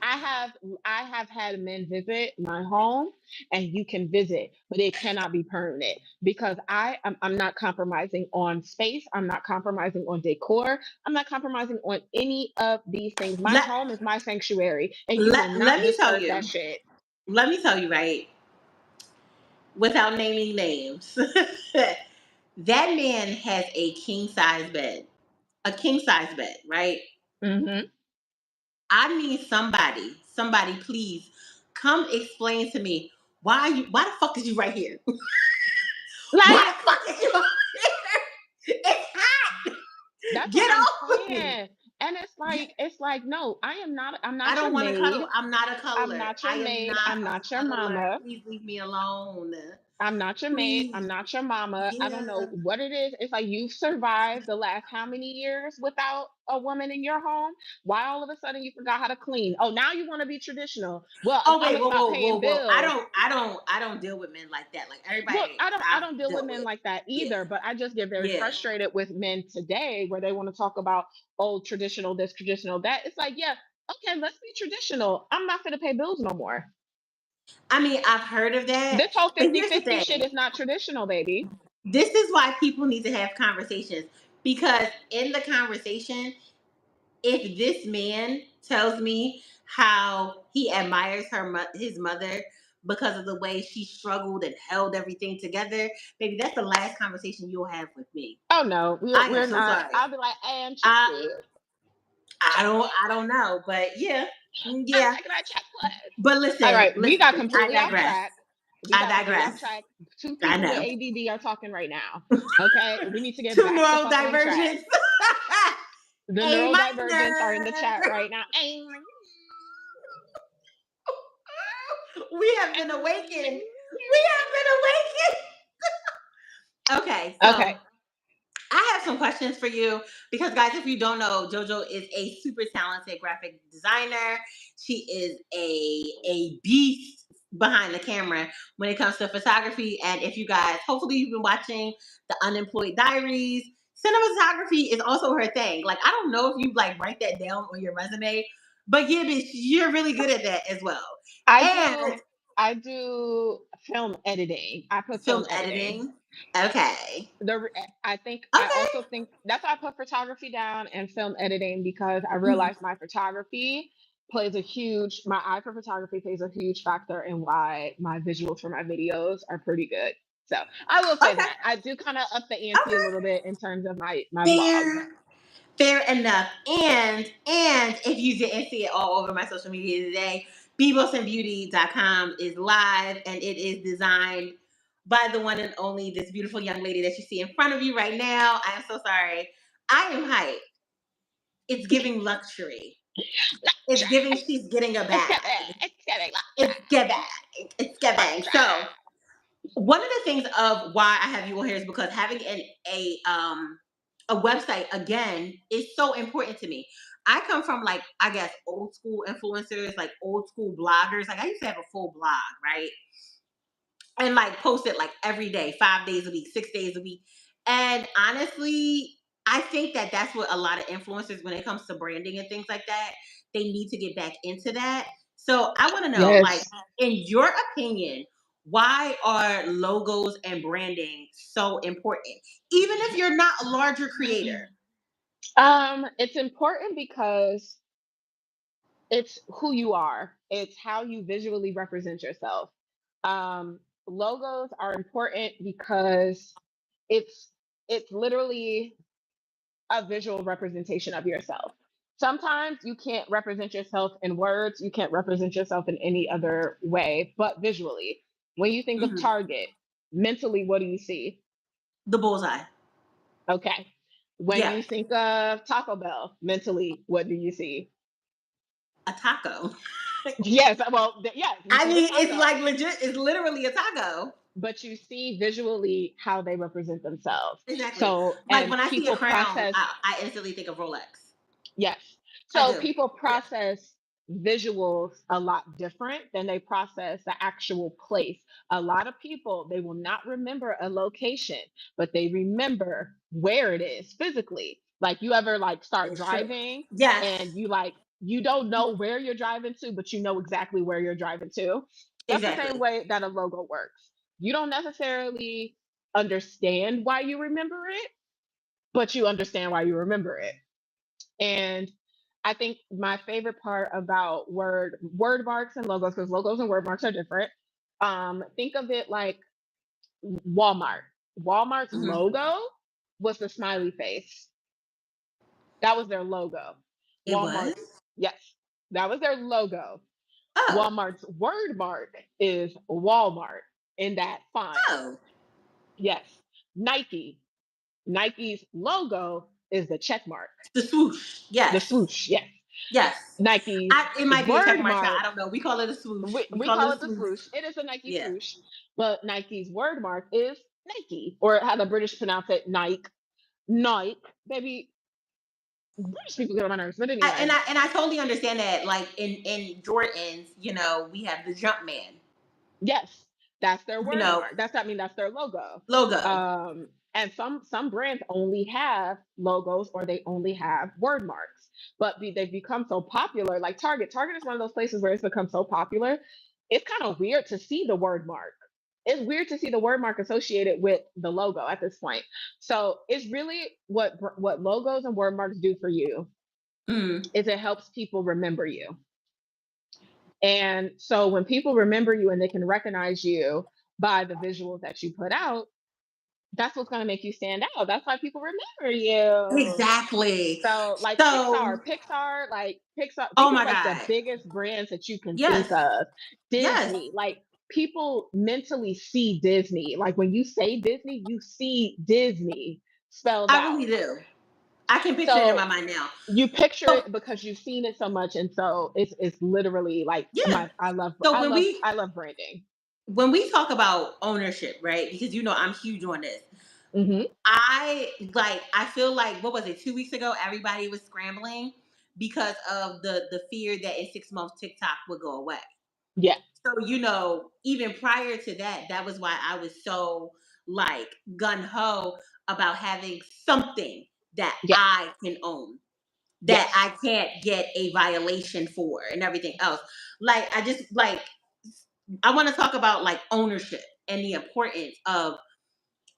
I have I have had men visit my home, and you can visit, but it cannot be permanent because I'm not compromising on space. I'm not compromising on decor. I'm not compromising on any of these things. My Let home is my sanctuary, and you will let not me tell disturb that you. shit. Let me tell you, right? Without naming names, that man has a king size bed. A king size bed, right? Hmm. I need somebody please come explain to me why the fuck is you right here? Why Like, the fuck is you over here? It's hot. that's what Get I'm off of me. saying. And it's like, no, I'm I not your don't want to maid. cuddle. I'm not a I'm cuddler. not your I am maid. not I'm a not your cuddler. mama. Please leave me alone. I'm not your maid. I'm Please. not your mama. I don't Yeah. know what it is. It's like you've survived the last how many years without a woman in your home? Why all of a sudden you forgot how to clean? Oh, now you want to be traditional. Well, Oh I'm wait, whoa, about whoa, whoa, paying whoa. bills. I don't deal with men like that. Like Look, everybody I I've don't deal with dealt men with. like that Yeah. either, but I just get very Yeah. frustrated with men today where they want to talk about old traditional this, traditional that. It's like, yeah, okay, let's be traditional. I'm not going to pay bills no more. I mean, I've heard of that, This whole but 50 here's the 50 shit thing. is not traditional, baby. This is why people need to have conversations because in the conversation, if this man tells me how he admires his mother because of the way she struggled and held everything together, maybe that's the last conversation you'll have with me. Oh no, I am we're so not. sorry. I'll be like, and I checkbook. I don't know, but yeah, I'm yeah. checking our checklist. But All right, we got listen. I completely off digress. track. We I got completely off digress. track. Two I people with know. ADD are talking right now. Okay, we need to get Two back the neural fuck on track. divergence. The A neurodivergents are in the minor. chat right now. We have been awakened. We have been awakened. Okay, so Okay, I have some questions for you because, guys, if you don't know, JoJo is a super talented graphic designer. She is a beast behind the camera when it comes to photography. And if you guys, hopefully, you've been watching the Unemployed Diaries. Cinematography is also her thing. Like, I don't know if you like write that down on your resume, but yeah, bitch, you're really good at that as well. I do. And I do film editing. I put film film editing. editing. Okay. I Okay. also think that's why I put photography down and film editing because I Mhm. realized my photography my eye for photography plays a huge factor in why my visuals for my videos are pretty good. So I will say Okay. that I do kind of up the ante a little Okay. bit in terms of my vlogs. Fair. Fair enough. And if you didn't see it all over my social media today, bebosandbeauty.com is live and it is designed by the one and only this beautiful young lady that you see in front of you right now. I am so sorry. I am hyped. It's giving luxury. It's giving she's getting a It's bag. giving, it's giving It's giving. It's giving. So luxury. one of the things of why I have you on here is because having a website again is so important to me. I come from like, I guess, old school influencers, like old school bloggers. Like I used to have a full blog, right? And like post it like every day, 5 days a week, 6 days a week. And honestly, I think that that's what a lot of influencers, when it comes to branding and things like that, they need to get back into that. So I want to know, like, Yes. in your opinion, why are logos and branding so important? Even if you're not a larger creator. It's important because it's who you are. It's how you visually represent yourself. Logos are important because it's it's literally a visual representation of yourself. Sometimes you can't represent yourself in words, you can't represent yourself in any other way, but visually. When you think of Mhm. Target, mentally, what do you see? The bullseye. Okay. When Yeah. you think of Taco Bell, mentally, what do you see? A taco. Yes, well, yes, you I see the mean, it's taco, like legit, it's literally a taco. but you see visually how they represent themselves. Exactly. So, Like and when I see a people crown, process. I instantly think of Rolex. Yes. I So do. people Yeah. process visuals a lot different than they process the actual place. A lot of people, they will not remember a location, but they remember where it is physically. Like you ever like start It's true. driving Yes, and you don't know where you're driving to, but you know exactly where you're driving to. That's the same exactly. way that a logo works. You don't necessarily understand why you remember it, but you understand why you remember it. And I think my favorite part about word marks and logos, because logos and word marks are different. Think of it like Walmart. Walmart's Hmm. logo was the smiley face. That was their logo. It was? Walmart's, yes, that was their logo. Oh, Walmart's word mark is Walmart in that font. oh, Yes. Nike. Nike's logo is the check mark, the swoosh. the Yes, swoosh. Yes. yes. Nike's It might be a check word mark. I mark, don't know. We call it a swoosh. We we call it call a it the swoosh. swoosh. It is a Nike Yeah. swoosh, but Nike's word mark is Nike, or how the British pronounce it, Nike. Nike, baby. British people get on my nerves, but anyway, And I totally understand that. Like in Jordans, we have the jump man. yes, that's their You word know, mark. That's their logo. logo. And some brands only have logos or they only have word marks, but they've become so popular. Like Target, Target is one of those places where it's become so popular. It's kind of weird to see the word mark. It's weird to see the word mark associated with the logo at this point. So it's really what logos and word marks do for you Mm. is it helps people remember you. And so when people remember you and they can recognize you by the visuals that you put out, that's what's going to make you stand out. That's why people remember you. Exactly. So like So, Pixar, oh think of my like the God. biggest brands that you can Yes. think of. Yes. Disney, like people mentally see Disney. Like when you say Disney, you see Disney spelled I out. really do. I can picture it in So my mind now. you picture So it because you've seen it so much, and so it's literally like yeah. my I love So I love I love branding. when we talk about ownership, right? Because I'm huge on this. Hmm. I feel like, what was it, 2 weeks ago, everybody was scrambling because of the fear that in 6 months TikTok would go away. Yeah, So, even prior to that, that was why I was so like gun ho about having something that yeah, I can own, that yes. I can't get a violation for and everything else. Like I want to talk about like ownership and the importance of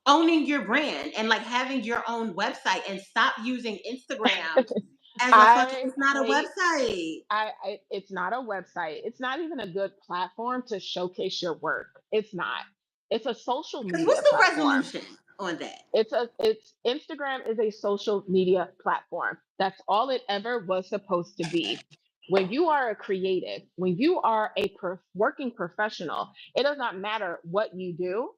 owning your brand and like having your own website, and stop using Instagram as a fucking, I it's not a hate website. I it's not a website. It's not even a good platform to showcase your work. It's not. It's a social Because what's media the platform. resolution on that? It's Instagram is a social media platform. That's all it ever was supposed to be. When you are a creative, when you are a working professional, it does not matter what you do.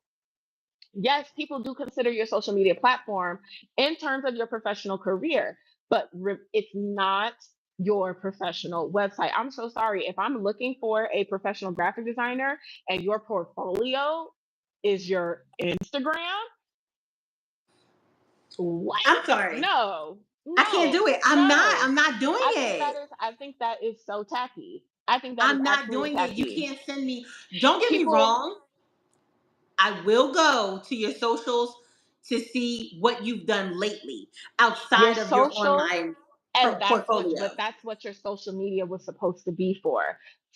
Yes, people do consider your social media platform in terms of your professional career, but it's not your professional website. I'm so sorry. If I'm looking for a professional graphic designer and your portfolio is your Instagram, what? I'm sorry. No. I can't No, do it. no. I'm not doing it. I think that is so tacky. I think that is I'm not absolutely doing it. You tacky. can't send me. Don't get me People, wrong. I will go to your socials to see what you've done lately your outside of your social, online and portfolio. that's what your social media was supposed to be for.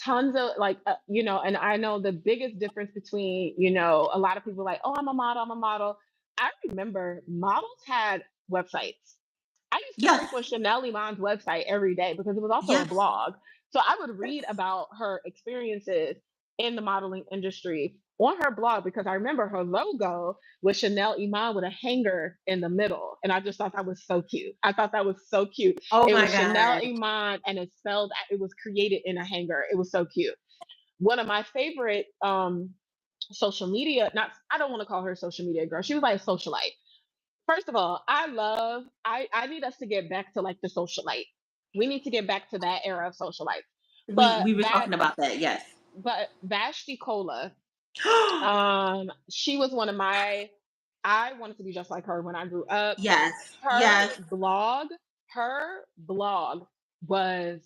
Tons of like, and I know the biggest difference between, a lot of people like, oh, I'm a model. I remember models had websites. I used to Yes, frequent Chanel Iman's website every day because it was also a yes, blog. So I would read about her experiences in the modeling industry on her blog because I remember her logo was Chanel Iman with a hanger in the middle. And I just thought that was so cute. I thought that was so cute. oh It my was Chanel God. Iman and it was created in a hanger. It was so cute. One of my favorite social media, not I don't want to call her a social media girl. She was like a socialite. First of all, I need us to get back to like the socialite. We need to get back to that era of socialites. But We were talking about that. Yes. Vashti Cola, she was one of my I wanted to be just like her when I grew up. Yes. Her Yes. blog, her blog was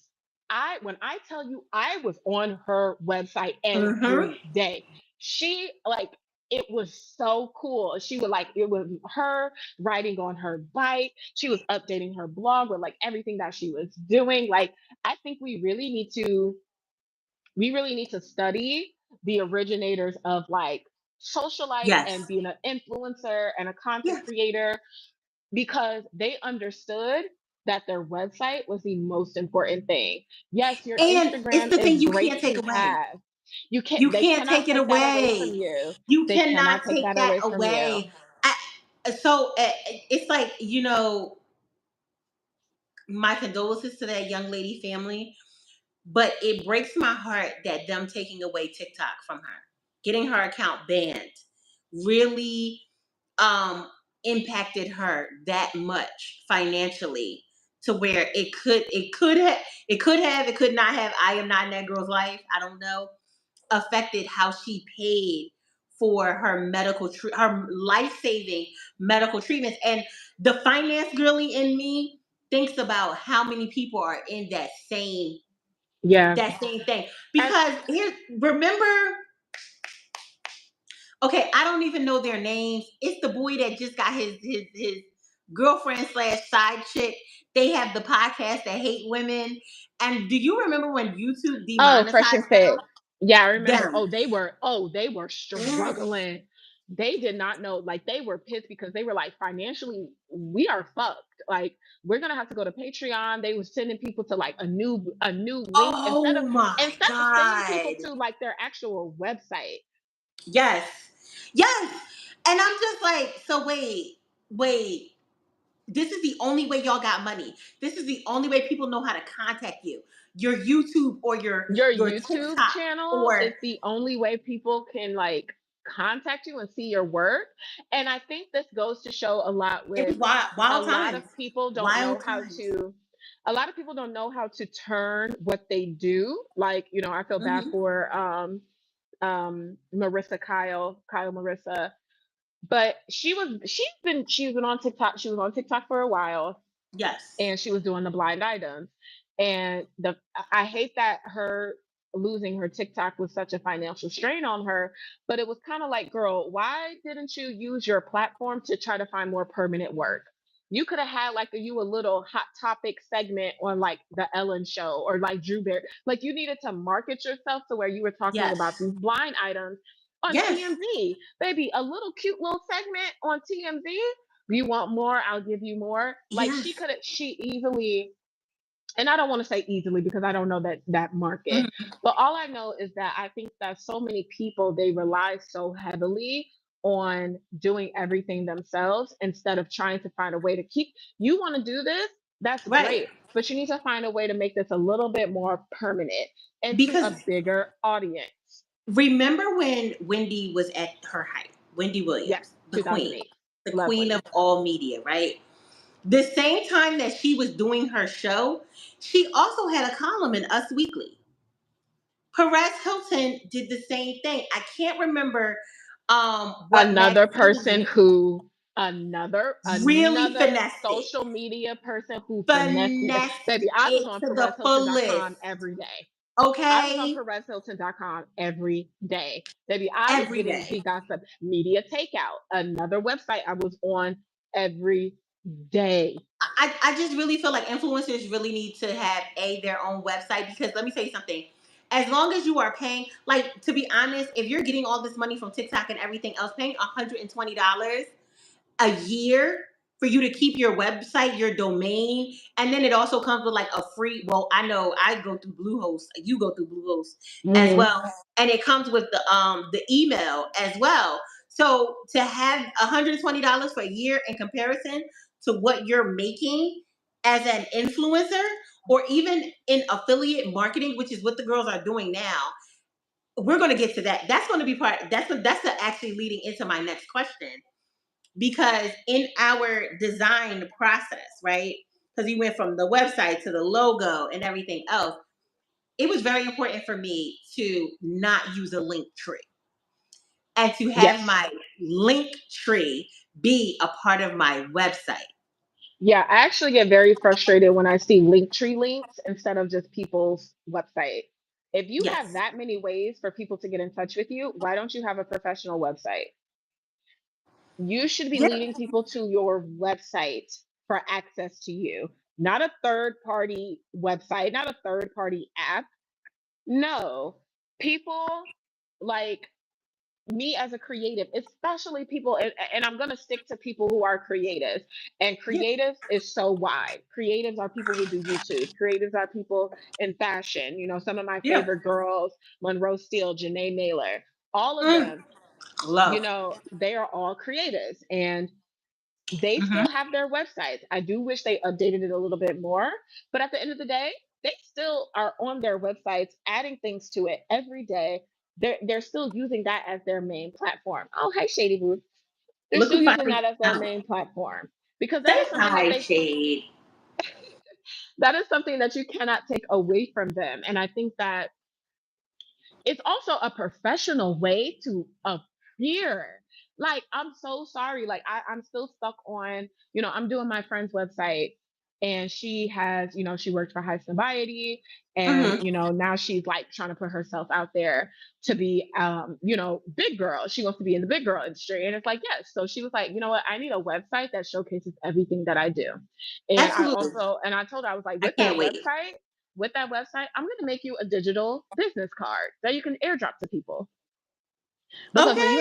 when I tell you I was on her website Mm-hmm. every day. She like it was so cool. She would like it was her riding on her bike. She was updating her blog with like everything that she was doing. Like I think we really need to study the originators of like socialites and Yes. being an influencer and a content Yes. creator because they understood that their website was the most important thing. Yes, your And it's Instagram the is thing you can't great take to away. have. You can't You they can't cannot take it take that away from away. you. You They cannot cannot take take that that away from you. away. I, so it's like, my condolences to that young lady family, but it breaks my heart that them taking away TikTok from her, getting her account banned, really um impacted her that much financially to where it could not have. I am not in that girl's life. I don't know. Affected how she paid for her her life-saving medical treatments. And the finance girly in me thinks about how many people are in Yeah. that same thing. And Because here, remember, okay, I don't even know their names. It's the boy that just got his girlfriend slash side chick. They have the podcast that hate women. And do you remember when YouTube oh, Fresh and demonetized Fit. Yeah, I remember. them? Oh, they were Mm. struggling. They did not know, like they were pissed because they were like financially, we are fucked. Like we're gonna have to go to Patreon. They were sending people to like a new link instead of Oh my instead of sending people God. to like their actual website. Yes. Yes. And I'm just like, so wait. This is the only way y'all got money. This is the only way people know how to contact you. Your YouTube or Your your YouTube TikTok channel is or the only way people can like contact you and see your work. And I think this goes to show a lot it with was wild, a wild lot times. of people don't know Wild how times. to a lot of people don't know how to turn what they do. Like, I feel bad Hmm. for Kyle Marissa. But she's been on TikTok. She was on TikTok for a while Yes. and she was doing the blind items. And I hate that her losing her TikTok was such a financial strain on her, but it was kind of like, girl, why didn't you use your platform to try to find more permanent work? You could have had like a little hot topic segment on like the Ellen show or like Drew Bear. Like you needed to market yourself to where you were talking Yes. about these blind items on Yes. TMZ. Baby, a little cute little segment on TMZ. You want more? I'll give you more. Like Yes. she easily, and I don't want to say easily because I don't know that market, Mhm. but all I know is that I think that so many people they rely so heavily on doing everything themselves instead of trying to find a way to keep. You want to do this? That's Right. great, but you need to find a way to make this a little bit more permanent and to Because a bigger audience. remember when Wendy was at her height? Wendy Yeah, Williams, 2008, the queen of lovely. all media, right? The same time that she was doing her show, she also had a column in Us Weekly. Perez Hilton did the same thing. I can't remember what Another magazine. person who Really Another finessed it. social media person who finessed the Finessed baby. I was it on to the PerezHilton.com fullest. every day. I was on Okay? PerezHilton.com every day. Baby, I was Every getting day. the gossip. Media Takeout, another website I was on every day. I just really feel like influencers really need to have their own website, because let me tell you something. As long as you are paying, like, to be honest, if you're getting all this money from TikTok and everything else, paying $120 a year for you to keep your website, your domain, and then it also comes with like a free. Well, I know I go through Bluehost, you go through Bluehost as Mhm. well, and it comes with the email as well. So to have $120 for a year in comparison to what you're making as an influencer, or even in affiliate marketing, which is what the girls are doing now, we're going to get to that. That's going to be part. Actually leading into my next question, because in our design process, right? Because we went from the website to the logo and everything else, it was very important for me to not use a link tree and to have Yes. my link tree be a part of my website. Yeah, I actually get very frustrated when I see Linktree links instead of just people's website. If you have Yes. that many ways for people to get in touch with you, why don't you have a professional website? You should be Yep. leading people to your website for access to you, not a third party website, not a third party app. No, people like me as a creative, especially people, and I'm going to stick to people who are creatives. And Yep. creatives is so wide. Creatives are people who do YouTube. Creatives are people in fashion. You know, some of my Yep. favorite girls, Monroe Steele, Janae Mailer, all of Mm. them, you Love. know, they are all creatives and they Hmm. still have their websites. I do wish they updated it a little bit more, but at the end of the day, they still are on their websites adding things to it every day. They're still using that as their main platform. Oh, hey, Shady Boo. They're Look still who using finally that as came their out. main platform because Say that is something hi, Shade. that is something that you cannot take away from them. And I think that it's also a professional way to appear. Like, I'm so sorry. Like, I'm still stuck on, you know, I'm doing my friend's website and she has, you know, she worked for High Society and, Hmm. you know, now she's like trying to put herself out there to be, you know, big girl. She wants to be in the big girl industry. And it's like, yes. So she was like, you know what? I need a website that showcases everything that I do. And Absolutely. and I told her, I was like, I can't wait. with that website, I'm going to make you a digital business card that you can airdrop to people. Because Okay.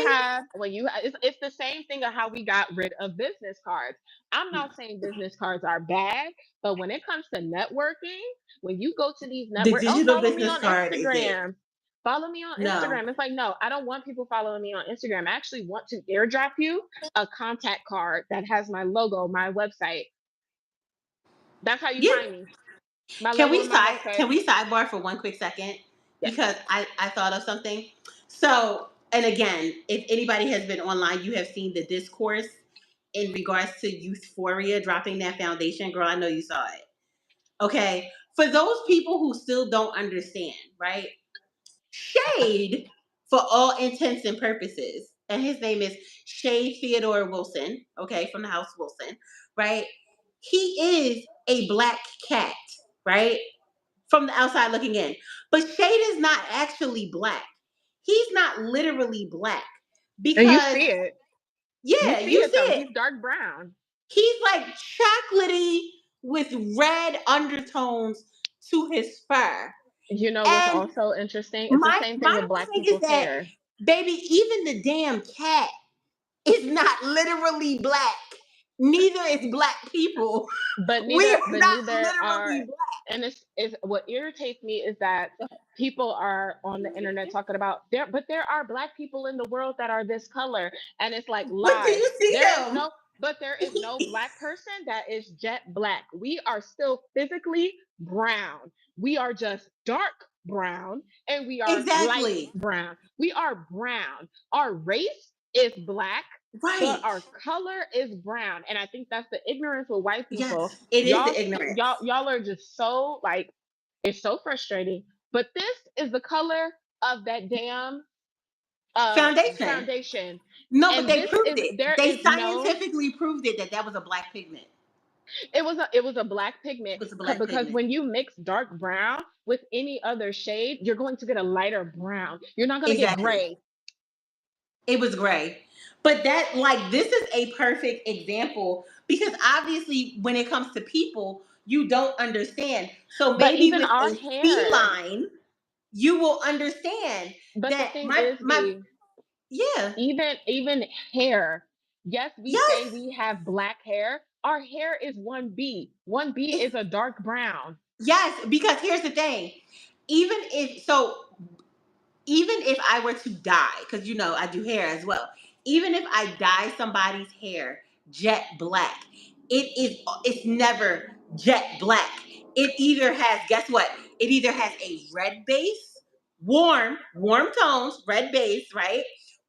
it's the same thing of how we got rid of business cards. I'm not saying business cards are bad, but when it comes to networking, when you go to these The network, oh, digital follow me business on card is it. Instagram. Follow me on No. Instagram. It's like, no, I don't want people following me on Instagram. I actually want to airdrop you a contact card that has my logo, my website. That's how you Yeah. find me. My logo and my website. Can we sidebar for one quick second? Yes. Because I thought of something. So, and again, if anybody has been online, you have seen the discourse in regards to Euphoria dropping that foundation. Girl, I know you saw it. Okay. For those people who still don't understand, right? Shade, for all intents and purposes, and his name is Shade Theodore Wilson, okay, from the House Wilson, right? He is a black cat, right? From the outside looking in. But Shade is not actually black. He's not literally black And you because, see it. You yeah, see you it see though. it. He's dark brown. He's like chocolatey with red undertones to his fur. You know what's And also interesting? It's the same my thing with whole black thing is people's that, hair. baby, even the damn cat is not literally black. Neither is black people. We are But not neither are literally black. and it's what irritates me is that people are on the internet talking about there are black people in the world that are this color and it's like But do lies. you see There is him? no but there is no black person that is jet black. We are still physically brown. We are just dark brown and we are light Exactly. brown. We are brown. Our race is black, but Right. our color is brown. And I think that's the ignorance with white people. Yes. It is the ignorance. Y'all are just so like it's so frustrating. But this is the color of that damn Foundation. foundation. No, but And they this proved is it. there They is no scientifically proved it that that was a black pigment. it was a black pigment It was a black because pigment. when you mix dark brown with any other shade, you're going to get a lighter brown. You're not going to get Exactly. gray. It was gray. But that, like, this is a perfect example because obviously when it comes to people, you don't understand. So But maybe even with our a hair, feline, you will understand but the that thing my is, my B, yeah. even hair. Yes, we Yes. say we have black hair. Our hair is 1B. 1B It's, is a dark brown. yes, because here's the thing. Even if so even if I were to dye, because you know I do hair as well, even if I dye somebody's hair jet black, it's never jet black. It either has, guess what? It either has a red base, warm tones, red base, right?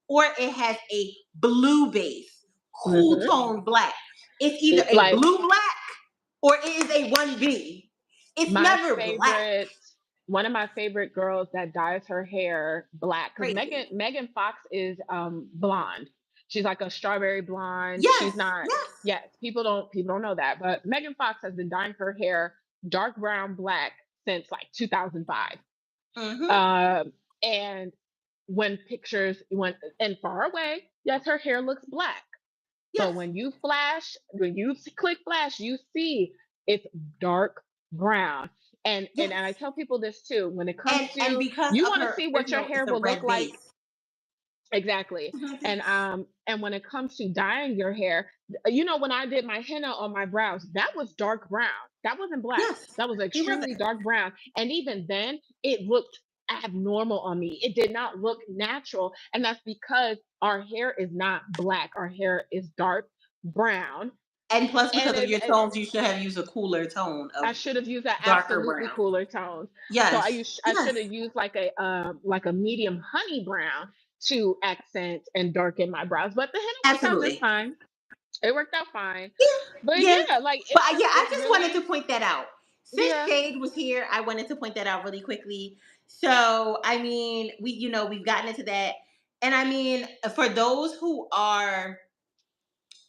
Or it has a blue base, cool Hmm. tone black. It's either a Like blue black or it is a 1B. It's my never black. favorite, one of my favorite girls that dyes her hair black because Crazy. Megan Fox is blonde. She's like a strawberry blonde. Yes, She's not. yes. Yes, people don't know that, but Megan Fox has been dyeing her hair dark brown black since like 2005. Mm-hmm. And when pictures went and far away, yes, her hair looks black. But Yes. when you click flash, you see it's dark brown. And I Yes. tell people this too. When it comes And to because you of want to her, see what you your know, it's hair a will look red like base. exactly. It's a red base. And when it comes to dyeing your hair, you know, when I did my henna on my brows, that was dark brown. That wasn't black. Yes. That was It extremely wasn't. dark brown. And even then, it looked abnormal on me. It did not look natural. And that's because our hair is not black. Our hair is dark brown. And plus, And because of your tones, you should have used a cooler tone I of should have used that darker absolutely brown. cooler tones. So Yes. I Yes. should have used like a medium honey brown to accent and darken my brows. But the henna worked out just Absolutely. fine. It worked out fine. Yeah. But Yeah. yeah, like But it's just yeah, I it's just wanted to really point that out. Since yeah. Shade was here, I wanted to point that out really quickly. So, I mean, we've gotten into that. And I mean, for those who are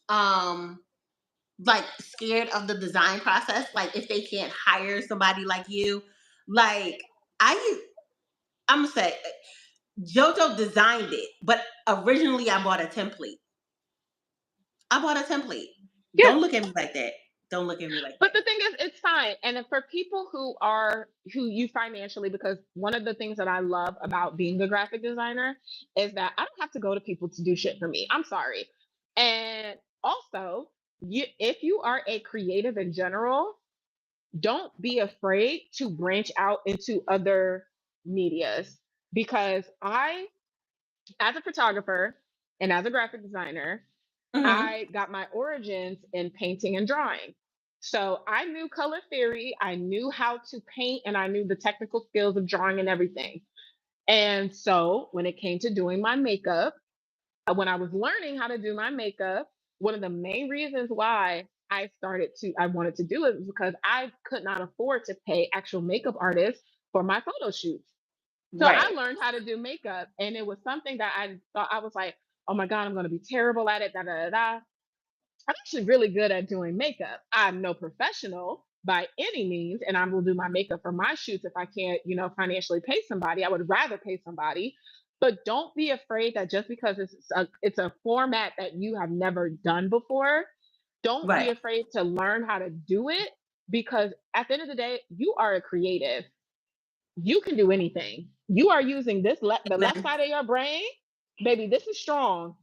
um like scared of the design process, like if they can't hire somebody like you, like I I'm gonna say JoJo designed it, but originally I bought a template. I bought a template. Yeah. Don't look at me like that. Don't look at me like But that. the thing is, it's fine. And then for people who you financially, because one of the things that I love about being a graphic designer is that I don't have to go to people to do shit for me. I'm sorry. And also, if you are a creative in general, don't be afraid to branch out into other medias because as a photographer and as a graphic designer, Hmm. I got my origins in painting and drawing. So I knew color theory, I knew how to paint, and I knew the technical skills of drawing and everything. And so when it came to doing my makeup, when I was learning how to do my makeup, one of the main reasons why I wanted to do it was because I could not afford to pay actual makeup artists for my photo shoots. So I Right. learned how to do makeup, and it was something that I thought I was like, oh my God, I'm going to be terrible at it. Da da da da. I'm actually really good at doing makeup. I'm no professional by any means, and I will do my makeup for my shoots if I can't, you know, financially pay somebody. I would rather pay somebody. But don't be afraid that just because it's a format that you have never done before, don't be Right. afraid to learn how to do it because at the end of the day, you are a creative. You can do anything. You are using the left Amen. side of your brain, baby. This is strong.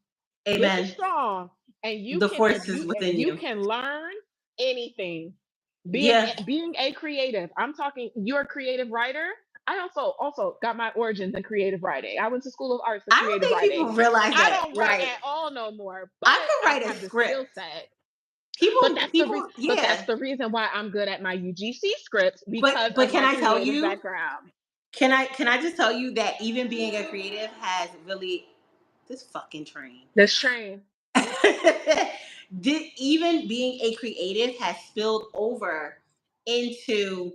This is Amen. strong, and The force is within you you. can learn anything. Yeah. Being a creative, I'm talking. You're a creative writer. I also got my origins in creative writing. I went to School of Arts for I don't creative think writing. people realize I that. don't write Right. at all no more, but I could I write a have the skill script. set. People, But that's yeah. the reason why I'm good at my UGC scripts because But of can my I tell creative you? background. Can I just tell you that even being a creative has really this fucking train. This train. Even being a creative has spilled over into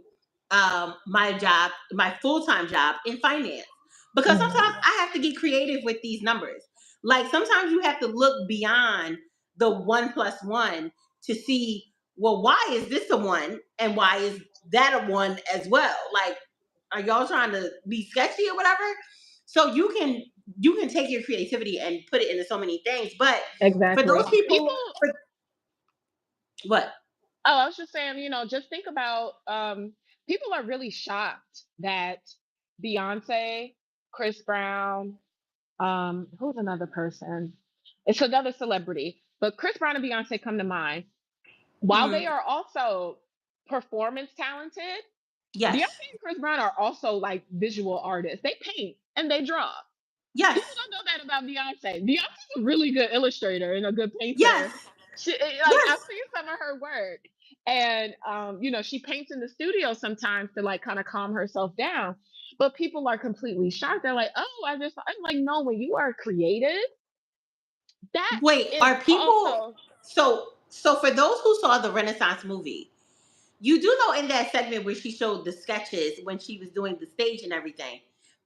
my job, my full time job in finance. Because Mhm. sometimes I have to get creative with these numbers. Like sometimes you have to look beyond the 1 plus 1 to see, well, why is this a one and why is that a one as well? Like, are y'all trying to be sketchy or whatever? So you can take your creativity and put it into so many things. But for those Exactly. people, People for what? Oh, I was just saying, just think about people are really shocked that Beyonce, Chris Brown, who's another person? It's another celebrity, but Chris Brown and Beyonce come to mind. While they Hmm. are also performance talented, Yes, Beyonce and Chris Brown are also like visual artists. They paint and they draw. yes, People don't know that about Beyonce. Beyonce's a really good illustrator and a good yes, painter. Like yes. I've seen some of her work, and she paints in the studio sometimes to like kind of calm herself down. But people are completely shocked. They're like, "Oh, I'm like, no, when you are creative, that Wait, is are people also so for those who saw the Renaissance movie, you do know in that segment where she showed the sketches when she was doing the stage and everything,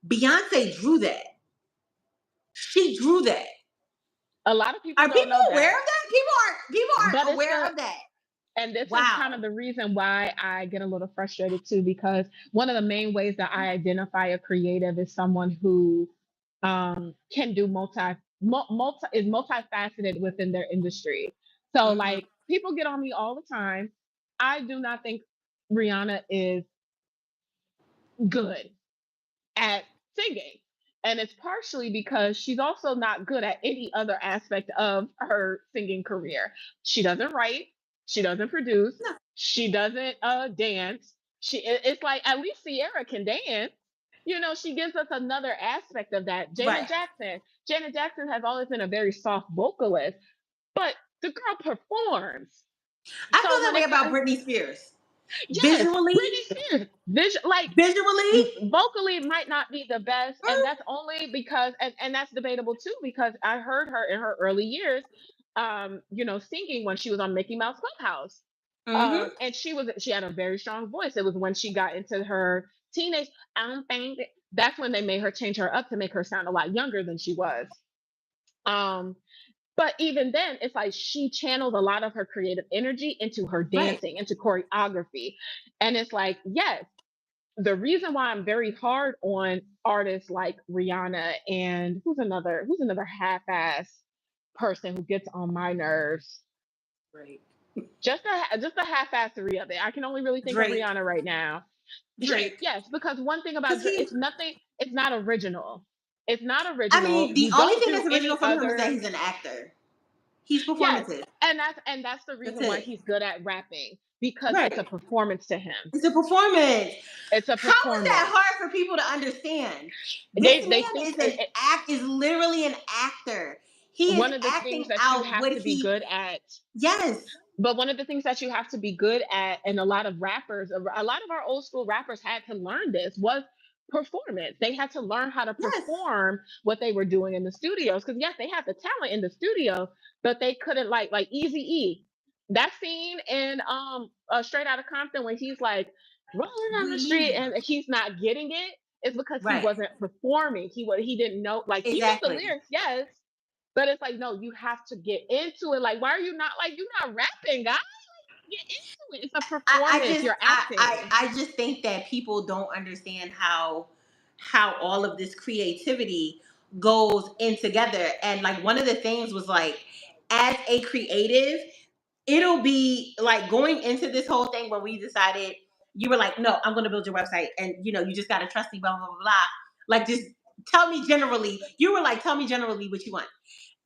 Beyonce drew that. She drew that. a lot of people Are don't people know aware that, of that? People aren't but it's aware the of that. and this is kind of Wow. the reason why I get a little frustrated too, because one of the main ways that I identify a creative is someone who can do multi is multifaceted within their industry. So Hmm. like people get on me all the time. I do not think Rihanna is good at singing. And it's partially because she's also not good at any other aspect of her singing career. She doesn't write, she doesn't produce, No. she doesn't dance. It's like at least Sierra can dance. She gives us another aspect of that. Right. Janet Jackson has always been a very soft vocalist, but the girl performs. I feel So that when way it about comes, Britney Spears. yes, Visually, Britney Spears, like visually, vocally might not be the best, and mm, that's only because and that's debatable too, because I heard her in her early years singing when she was on Mickey Mouse Clubhouse. mm-hmm. And she had a very strong voice. It was when she got into her teenage that's when they made her change her up to make her sound a lot younger than she was. um but even then, it's like she channeled a lot of her creative energy into her Right. dancing, into choreography. And it's like, yes, the reason why I'm very hard on artists like Rihanna and who's another half-ass person who gets on my nerves. Right. Just the half-assery of it. I can only really think of Drake. Rihanna right now. Drake, Drake. yes, because one thing about Because Drake, he's, it's not original. It's not I original. mean, the You only don't thing do that's original any from him is that other. he's an actor. He's Yes, performative. and that's the That's reason why it. he's good at rapping, because it's a Right. performance to him. It's a performance. It's a How is that performance. hard for people to understand? This They man think is is literally an actor. He is one of the acting things that you out have what to be he good at yes. But one of the things that you have to be good at, and a lot of rappers, a lot of our old school rappers had to learn this, was performance. They had to learn how to Yes. perform what they were doing in the studios. Because yes, they had the talent in the studio, but they couldn't like Easy E. That scene in Straight Outta Compton when he's like rolling on the street We and he's not getting it, is because he right. wasn't performing. He didn't know, like he knew the Exactly. lyrics, yes, but it's like, no, you have to get into it. Like, why are you not like you're not rapping, guys? Get into it. It's a I performance. just You're I, I acting. I just think that people don't understand how all of this creativity goes in together. And like one of the things was like as a creative, it'll be like going into this whole thing when we decided you were like, no, I'm gonna build your website and you just gotta trust me, blah blah blah blah. Like just tell me generally. You were like, tell me generally what you want.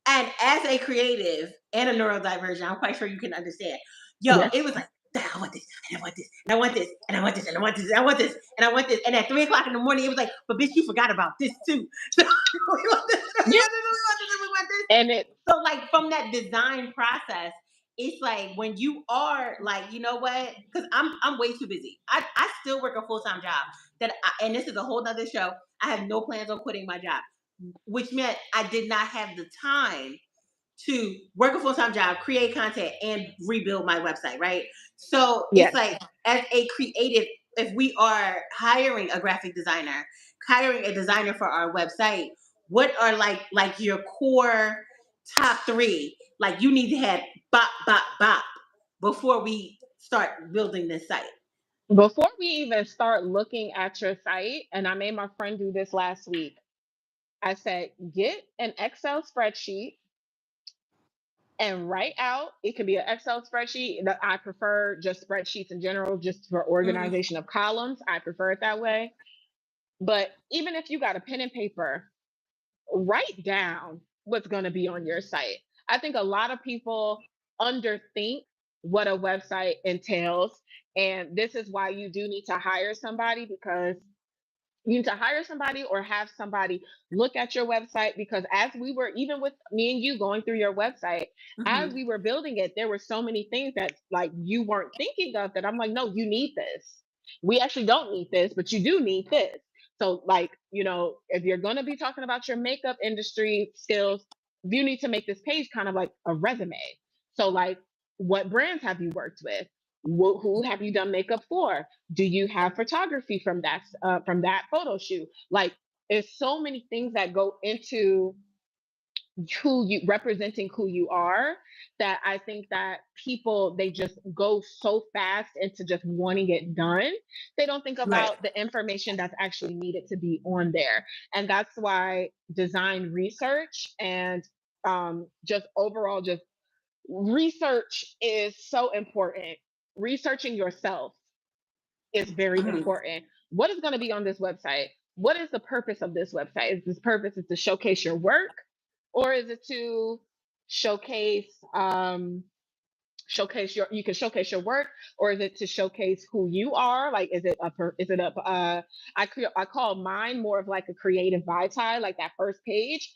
And as a creative and a neurodivergent, I'm quite sure you can understand. Yo, it Yes. was like, I want this, and I want this, and I want this, and I want this, and I want this, and I want this, and I want this. And at 3 o'clock in the morning, it was like, but bitch, you forgot about this too. So we want this, we Yeah. want this, we want this, we want this. And it So like from that design process, it's like when you are like, you know what? Because I'm way too busy. I still work a full-time job and this is a whole nother show. I have no plans on quitting my job, which meant I did not have the time to work a full-time job, create content, and rebuild my website, right? So it's yes. like as a creative, if we are hiring a graphic designer, hiring a designer for our website, what are like your core top three? Like you need to have bop bop bop before we start building this site. Before we even start looking at your site, and I made my friend do this last week, I said, get an Excel spreadsheet and write out. It can be an Excel spreadsheet. I prefer just spreadsheets in general, just for Mm-hmm. organization of columns. I prefer it that way. But even if you got a pen and paper, write down what's going to be on your site. I think a lot of people underthink what a website entails. And this is why you do need to hire somebody, because you need to hire somebody or have somebody look at your website, because as we were, even with me and you going through your website, as Mm-hmm. we were building it, there were so many things that like you weren't thinking of, that I'm like, no, you need this. We actually don't need this, but you do need this. So like, if you're going to be talking about your makeup industry skills, you need to make this page kind of like a resume. So like, what brands have you worked with? Who have you done makeup for? Do you have photography from that photo shoot? Like, there's so many things that go into who you representing who you are, that I think that people, they just go so fast into just wanting it done. They don't think Right. about the information that's actually needed to be on there. And that's why design research and just overall just research is so important. Researching yourself is very Mm-hmm. important. What is going to be on this website? What is the purpose of this website? Is this purpose is to showcase your work, or is it to showcase showcase your you can showcase your work, or is it to showcase who you are? Like, is it a I call mine more of like a creative vibe, like that first page.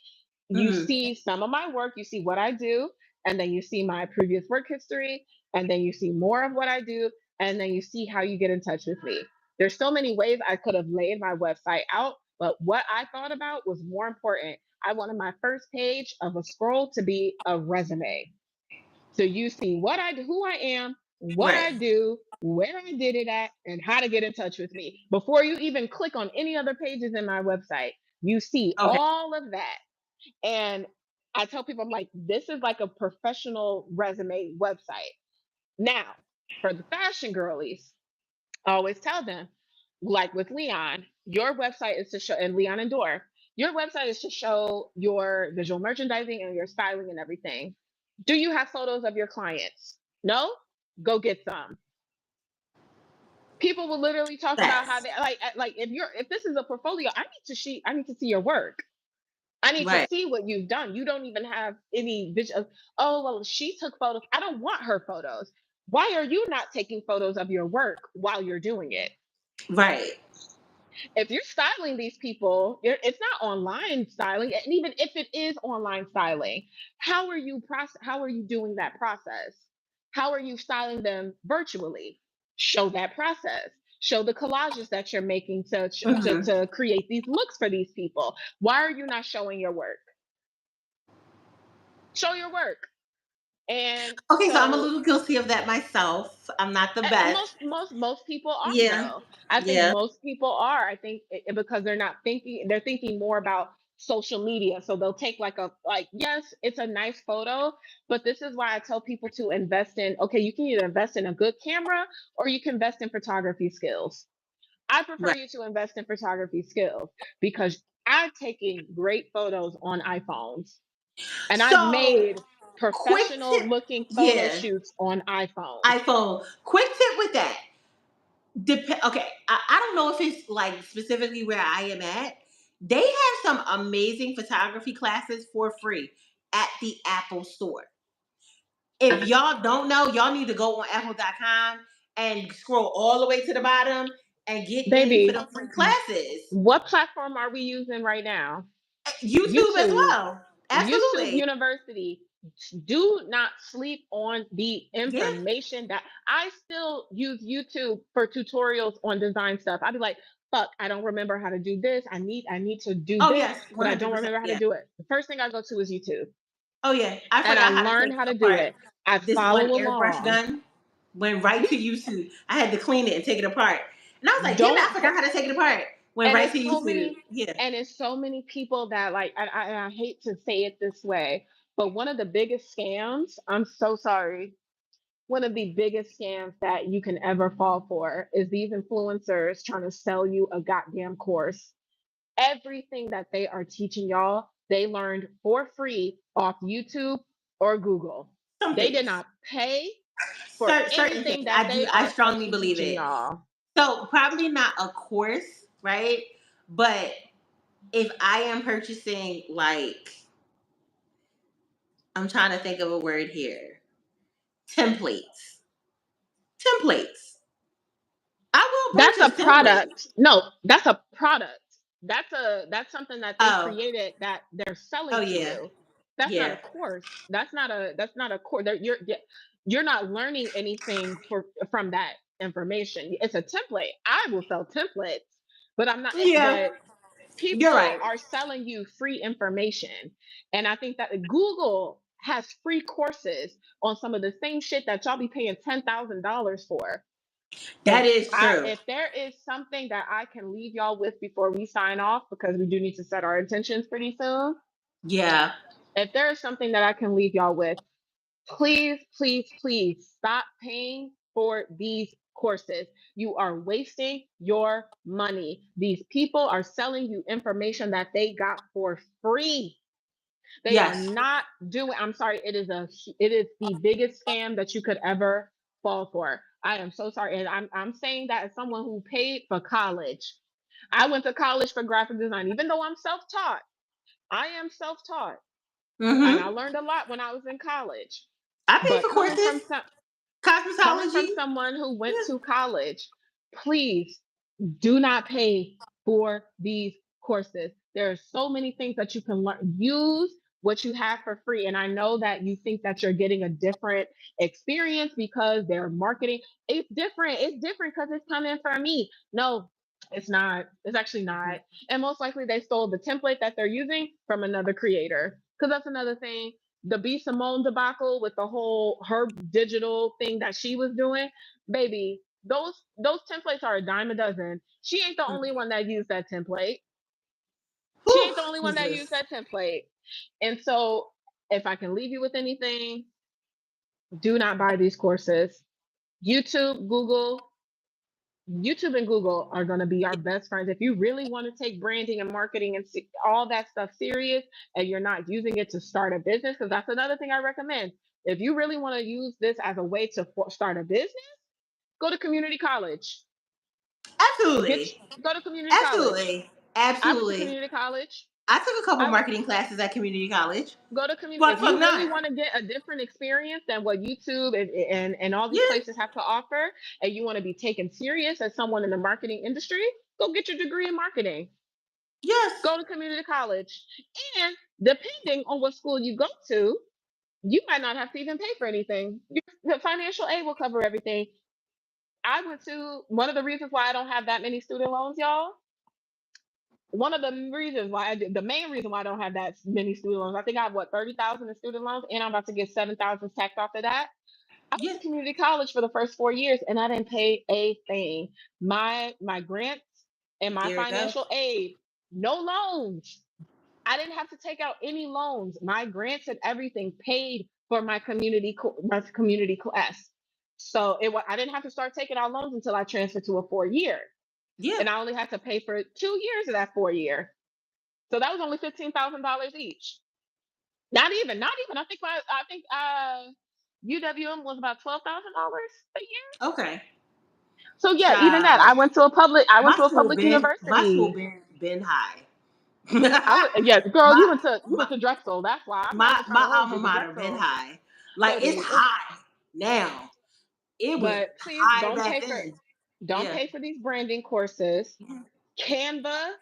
You Mm-hmm. see some of my work, you see what I do, and then you see my previous work history, and then you see more of what I do, and then you see how you get in touch with me. There's so many ways I could have laid my website out, but what I thought about was more important. I wanted my first page of a scroll to be a resume. So you see what I do, who I am, what Right. I do, where I did it at, and how to get in touch with me. Before you even click on any other pages in my website, you see Okay. all of that. And I tell people, I'm like, this is like a professional resume website. Now, for the fashion girlies, I always tell them, like with Leon, your website is to show, and Leon and Dor, your website is to show your visual merchandising and your styling and everything. Do you have photos of your clients? No? Go get some. People will literally talk about how Yes. they like if this is a portfolio, I need to see your work. I need to Right. see what you've done. You don't even have any visual. Oh, well, she took photos. I don't want her photos. Why are you not taking photos of your work while you're doing it? Right. If you're styling these people, it's not online styling. And even if it is online styling, how are you doing that process? How are you styling them virtually? Show that process. Show the collages that you're making Mm-hmm. to create these looks for these people. Why are you not showing your work? Show your work. And Okay, so I'm a so little guilty of that myself. I'm not the best. most people are, Yeah. though. I think Yeah. most people are. I think because they're thinking more about social media, so they'll take like, yes, it's a nice photo, but this is why I tell people to invest in, okay, you can either invest in a good camera or you can invest in photography skills. I prefer Right. you to invest in photography skills, because I'm taking great photos on iPhones, and I've So, made quick professional tip. looking photo Yeah. shoots on iPhones. iPhone. Quick tip with that. Okay, I don't know if it's like specifically where I am at. They have some amazing photography classes for free at the Apple store. If y'all don't know, y'all need to go on apple.com and scroll all the way to the bottom and get in for Baby, the free classes. what platform are we using right now? YouTube as YouTube. well. YouTube Absolutely. University. Do not sleep on the Yeah. information that I still use YouTube for tutorials on design stuff. I'd be like, fuck, I don't remember how to do this. I need to do Oh this, yes, but I don't 100%. remember how to Yeah. do it. The first thing I go to is YouTube. Oh yeah. I And I forgot how to learn take how to do apart it. I this one follow airbrush along. gun. Went right to YouTube. I had to clean it and take it apart. And I was like, damn it, I Don't forgot how to take it apart. Went And right it's to so YouTube. many, Yeah. and it's so many people that like, I hate to say it this way, but one of the biggest scams, I'm so sorry, one of the biggest scams that you can ever fall for is these influencers trying to sell you a goddamn course. Everything that they are teaching y'all, they learned for free off YouTube or Google. Some They did things. not pay for Certain anything things. that they I are strongly fucking believe teaching it. y'all. So probably not a course, right? But if I am purchasing like, I'm trying to think of a word here. Templates. Templates. I will That's a purchase templates. product. No, that's a product. That's something that they Oh, created that they're oh selling to yeah. you. That's not Yeah. a course. That's not a course. You're not learning anything from that information. It's a template. I will sell templates, but I'm not. Yeah. But You're people right. are selling you free information, and I think that Google has free courses on some of the same shit that y'all be paying $10,000 for. That is true. If there is something that I can leave y'all with before we sign off, because we do need to set our intentions pretty soon. Yeah. If there is something that I can leave y'all with, please, please, please stop paying for these courses. You are wasting your money. These people are selling you information that they got for free. They are Yes. not doing, I'm sorry, it is the biggest scam that you could ever fall for. I am so sorry. And I'm saying that as someone who paid for college. I went to college for graphic design, even though I'm self-taught. I am self-taught. And I Mm-hmm. learned a lot when I was in college. I paid But for courses. coming from Cosmetology. someone who went Yeah. to college, please do not pay for these courses. There are so many things that you can learn. Use what you have for free. And I know that you think that you're getting a different experience because they're marketing. It's different. It's different because it's coming from me. No, it's not. It's actually not. And most likely they stole the template that they're using from another creator. Because that's another thing. The B Simone debacle with the whole her digital thing that she was doing, baby, those templates are a dime a dozen. She ain't the only one that used that template. She Whew, ain't the only one that used Jesus. that template. And so, if I can leave you with anything, do not buy these courses. YouTube, Google, YouTube and Google are going to be our best friends. If you really want to take branding and marketing and all that stuff serious, and you're not using it to start a business, because that's another thing I recommend. If you really want to use this as a way to start a business, go to community college. Get Absolutely. Go to community college. Absolutely. I went to Absolutely. community college. I took a couple I would marketing classes at community college. go to community Fuck, if fuck you really not. want to get a different experience than what YouTube and all these Yeah. places have to offer, and you want to be taken serious as someone in the marketing industry, go get your degree in marketing. Yes. Go to community college. And depending on what school you go to, you might not have to even pay for anything. The financial aid will cover everything. I went to one of the reasons why I don't have that many student loans, y'all. One of the reasons why the main reason why I don't have that many student loans, I think I have what 30,000 in student loans, and I'm about to get 7,000 tacked off of that. I went Yeah. to community college for the first 4 years, and I didn't pay a thing. My grants and my There we go. financial aid, no loans. I didn't have to take out any loans. My grants and everything paid for my community class. So I didn't have to start taking out loans until I transferred to a 4 year, Yeah. and I only had to pay for 2 years of that 4 year. So that was only $15,000 each. Not even. I think UWM was about $12,000 a year. Okay. So yeah, even that. Child. I went to a public My school university. been high. I was yeah, girl. my You my went to Drexel. That's why I'm not my even trying my to hold alma you, but mater been Drexel, high. Like it's baby. high now. It was But please high back then. don't Yeah. pay for these branding courses. Canva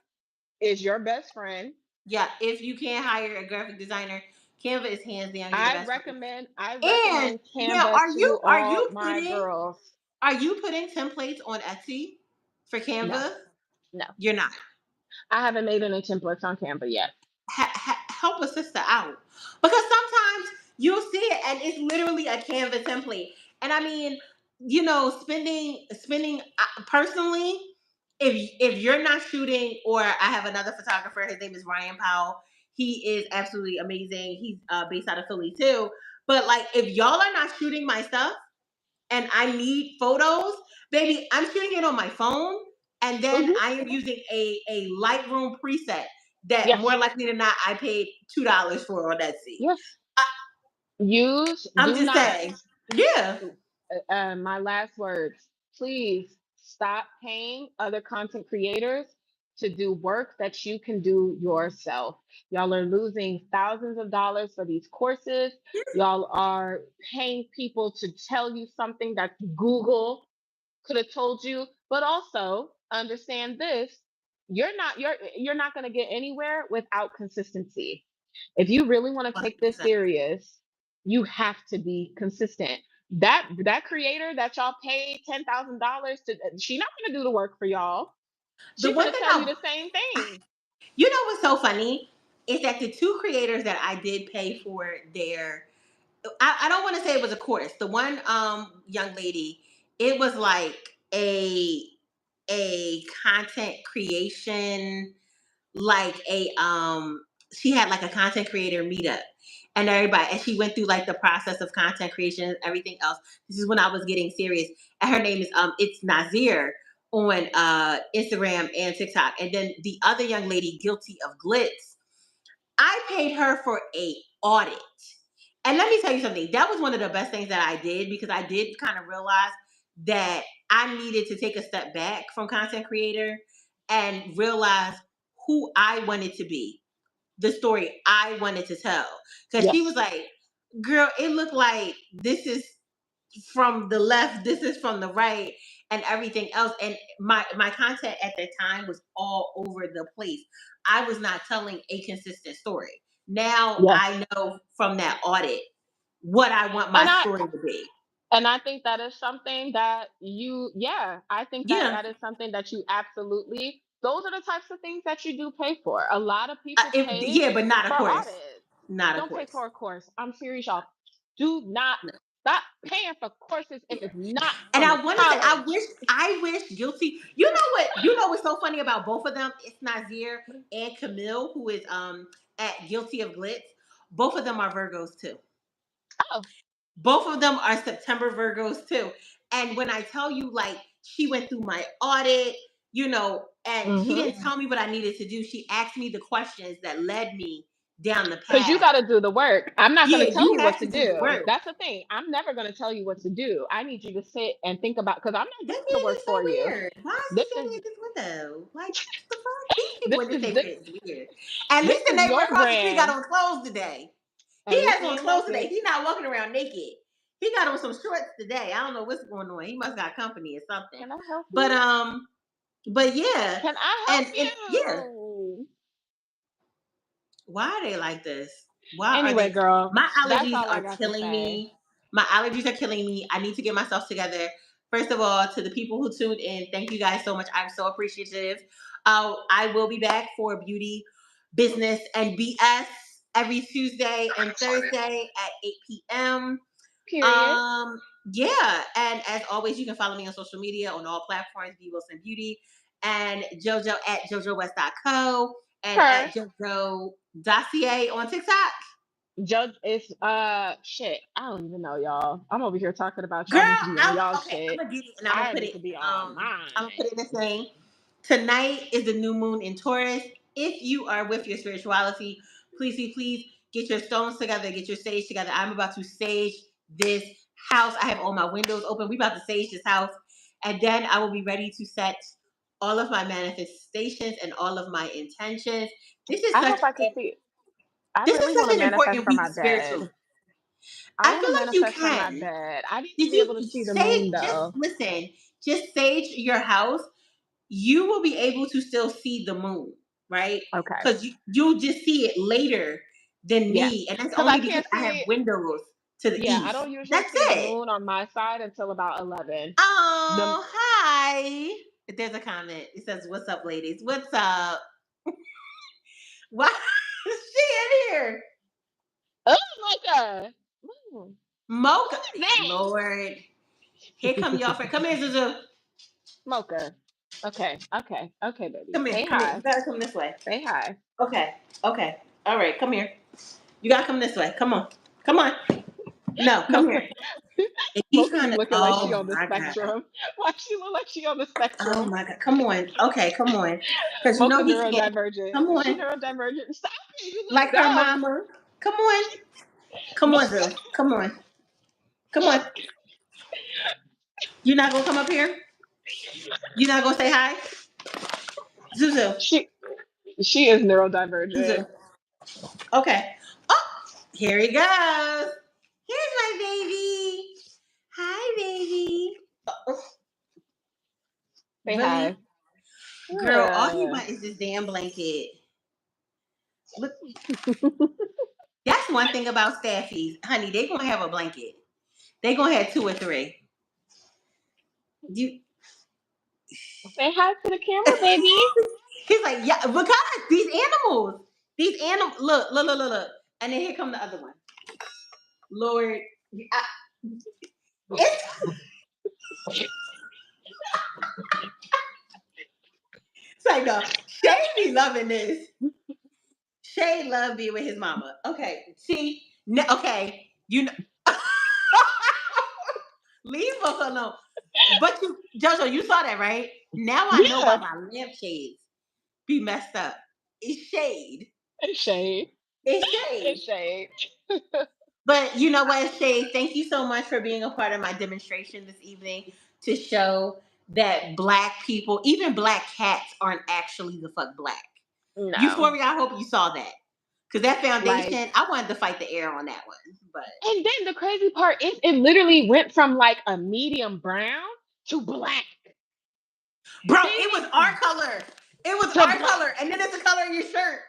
is your best friend. Yeah. If you can't hire a graphic designer, Canva is hands down your best friend. I And recommend now, Canva to all my putting girls. are you putting templates on Etsy for No, Canva? no. You're not. I haven't made any templates on Canva yet. Help a sister out, because sometimes you'll see it and it's literally a Canva template. And I mean, spending personally, if you're not shooting, or I have another photographer, his name is Ryan Powell. He is absolutely amazing. He's based out of Philly too. But like, if y'all are not shooting my stuff and I need photos, baby, I'm shooting it on my phone, and then Mhm. I am using a Lightroom preset that more Yes. likely than not I paid $2 for on Etsy. Yes. I, I'm Do just not. saying, yeah. My last words. Please stop paying other content creators to do work that you can do yourself. Y'all are losing thousands of dollars for these courses. Y'all are paying people to tell you something that Google could have told you, but also understand this, you're not going to get anywhere without consistency. If you really want to take this 100%. serious, you have to be consistent. That creator that y'all paid $10,000 to, she not going to do the work for y'all. The She's one going to thing tell you the same thing. you know what's so funny is that the two creators that I did pay for their, I don't want to say it was a course. The one young lady, it was like a content creation, like she had like a content creator meetup, and everybody, and she went through like the process of content creation and everything else. This is when I was getting serious. And her name is it's Nazir on Instagram and TikTok. And then the other young lady, Guilty of Glitz, I paid her for a audit. And let me tell you something, that was one of the best things that I did, because I did kind of realize that I needed to take a step back from content creator and realize who I wanted to be, the story I wanted to tell. Because she was Yes. like, girl, it looked like this is from the left, this is from the right, and everything else. And my content at that time was all over the place. I was not telling a consistent story. Now Yes. I know from that audit what I want my And I story to be. and I think that is something that yeah, I think that Yeah. that is something that you absolutely, those are the types of things that you do pay for. A lot of people pay Yeah, but not a for course. audits. Not a Don't pay course. for a course. I'm serious, y'all. Do not No. stop paying for courses if Yeah. it's not And from a I want to say, college. I wish Guilty. You know what? You know what's so funny about both of them? It's Nazir and Camille, who is at Guilty of Glitz. Both of them are Virgos too. Oh. Both of them are September Virgos too. And when I tell you, like, she went through my audit, and she Mm-hmm. didn't tell me what I needed to do. She asked me the questions that led me down the Because you path. got to do the work. I'm not going Yeah, to tell you you what have to to do the do. work. That's the thing. I'm never going to tell you what to do. I need you to sit and think about, because I'm not That doing the man work is so for you. weird. Why is he This standing is at this window? Like, what the fuck? These people this in this is this, neighborhood is weird. At this least the is neighbor your across the street got brand. on clothes today. He At least has he on ain't clothes today. naked. He's not walking around naked. He got on some shorts today. I don't know what's going on. He must got company or something. Can I help But you? yeah, Can I and help yeah. you? Why are they like this? Why are Anyway, they? girl, My that's allergies all I are got to killing say. me. My allergies are killing me. I need to get myself together. First of all, to the people who tuned in, thank you guys so much. I'm so appreciative. I will be back for beauty, business, and BS every Tuesday and Thursday at 8 p.m. Period. Um, yeah, and as always, you can follow me on social media on all platforms, B Wilson Beauty, and JoJo at JoJoWest.co, and Her. at JoJo Dossier on TikTok. Judge is shit. I don't even know, y'all. I'm over here talking about Girl, y'all need to be on y'all okay, I'm shit. gonna get it and I'm gonna I put need it. to be on I'm gonna put mine. it in this thing. Tonight is the new moon in Taurus. If you are with your spirituality, please get your stones together, get your sage together. I'm about to sage this house. I have all my windows open. We about to sage this house, and then I will be ready to set all of my manifestations and all of my intentions. This is I such hope I can a see. I this is really want to such an manifest important from week my bed. spiritually. I I want feel to like you manifest from my can. bed. I need to Did be able you to see the moon say, just though. listen, just sage your house, you will be able to still see the moon, right? Okay. Because you'll just see it later than Yes. me. And that's Because I only because can't I have see. windows to the Yeah, I east. don't usually That's see the it. moon on my side until about 11. The Oh, hi. There's a comment. It says, "What's up, ladies? What's up? Why is she in here? oh my god. Ooh, who Mocha. is that? Lord. Here come y'all friend. Come here, Zuzu. Mocha. Okay, baby. Come here. Say Come here. You hi. gotta come this way. Say hi. Okay. Okay. All right. Come here. You gotta come this way. Come on. Come on. No, come Mocha, here. If he's Mocha trying be to, looking like she oh on the my god. spectrum. Why she look like she on the Oh spectrum? my god. Come on. Okay, come on. Because you Mocha know he can't. neurodivergent. Come She on. neurodivergent. Stop it. You Like look her dumb. mama. Come on. Come on, Zoo. Come on. Come on. You not gonna come up here? You not gonna say hi? Zuzu. She she is Zuzu. neurodivergent. Okay. Oh, here he goes. Here's my baby. Hi, baby. Oh, Say really? hi. Girl, all he Yeah. want is this damn blanket. Look, that's one thing about staffies. Honey, they gonna have a blanket. They gonna have two or three. You Say hi to the camera, baby. He's like, yeah, because these animals. These animals look. And then here come the other one. Lord. It's like no. Shay be loving this. Shay love being with his mama. Okay. See? No, okay. You know leave us alone. But you Jojo, you saw that, right? Now I know why Yeah. my lampshades be messed up. It's shade. It's shade. It's It's shade. shade. But you know what, Shay? Thank you so much for being a part of my demonstration this evening to show that black people, even black cats, aren't actually the fuck black. No. Euphoria, I hope you saw that. Because that Like, foundation, I wanted to fight the air on that one. But, and then the crazy part is it literally went from like a medium brown to black. bro, They it was didn't our color. It was to our black. color. And then it's the color of your shirt.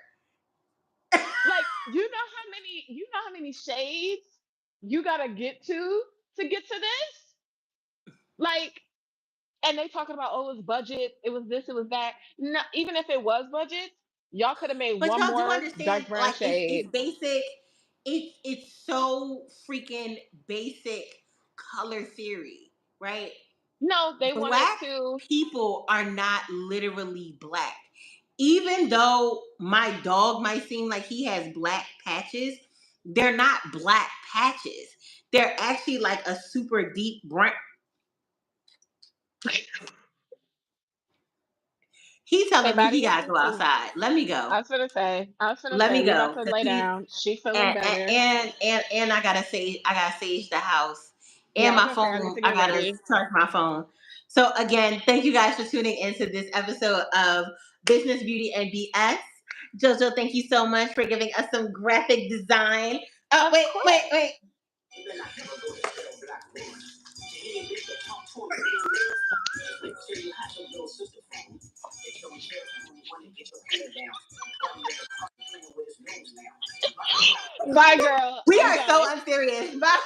Like, you know how many shades you gotta get to this? Like, and they talking about, oh, it was budget, it was this, it was that. No, even if it was budget, y'all could have made But one y'all do more understand, dark brown like it's shade. basic. It's so freaking basic color theory, right? No, they wanted Black to. people are not literally black. Even though my dog might seem like he has black patches, they're not black patches. They're actually like a super deep brown. He Say telling me bye to he your gotta go sister. outside. Let me go. I was gonna Let say, me we about go. to 'Cause lay he down. She feeling better. and I gotta sage the house. Yeah, And I was my gonna say I need phone, to I get gotta ready. charge my phone. So again, thank you guys for tuning into this episode of Business, Beauty, and BS. Jojo, thank you so much for giving us some graphic design. Oh, Of course. wait. Bye, girl. We I'm are so done. unserious. Bye.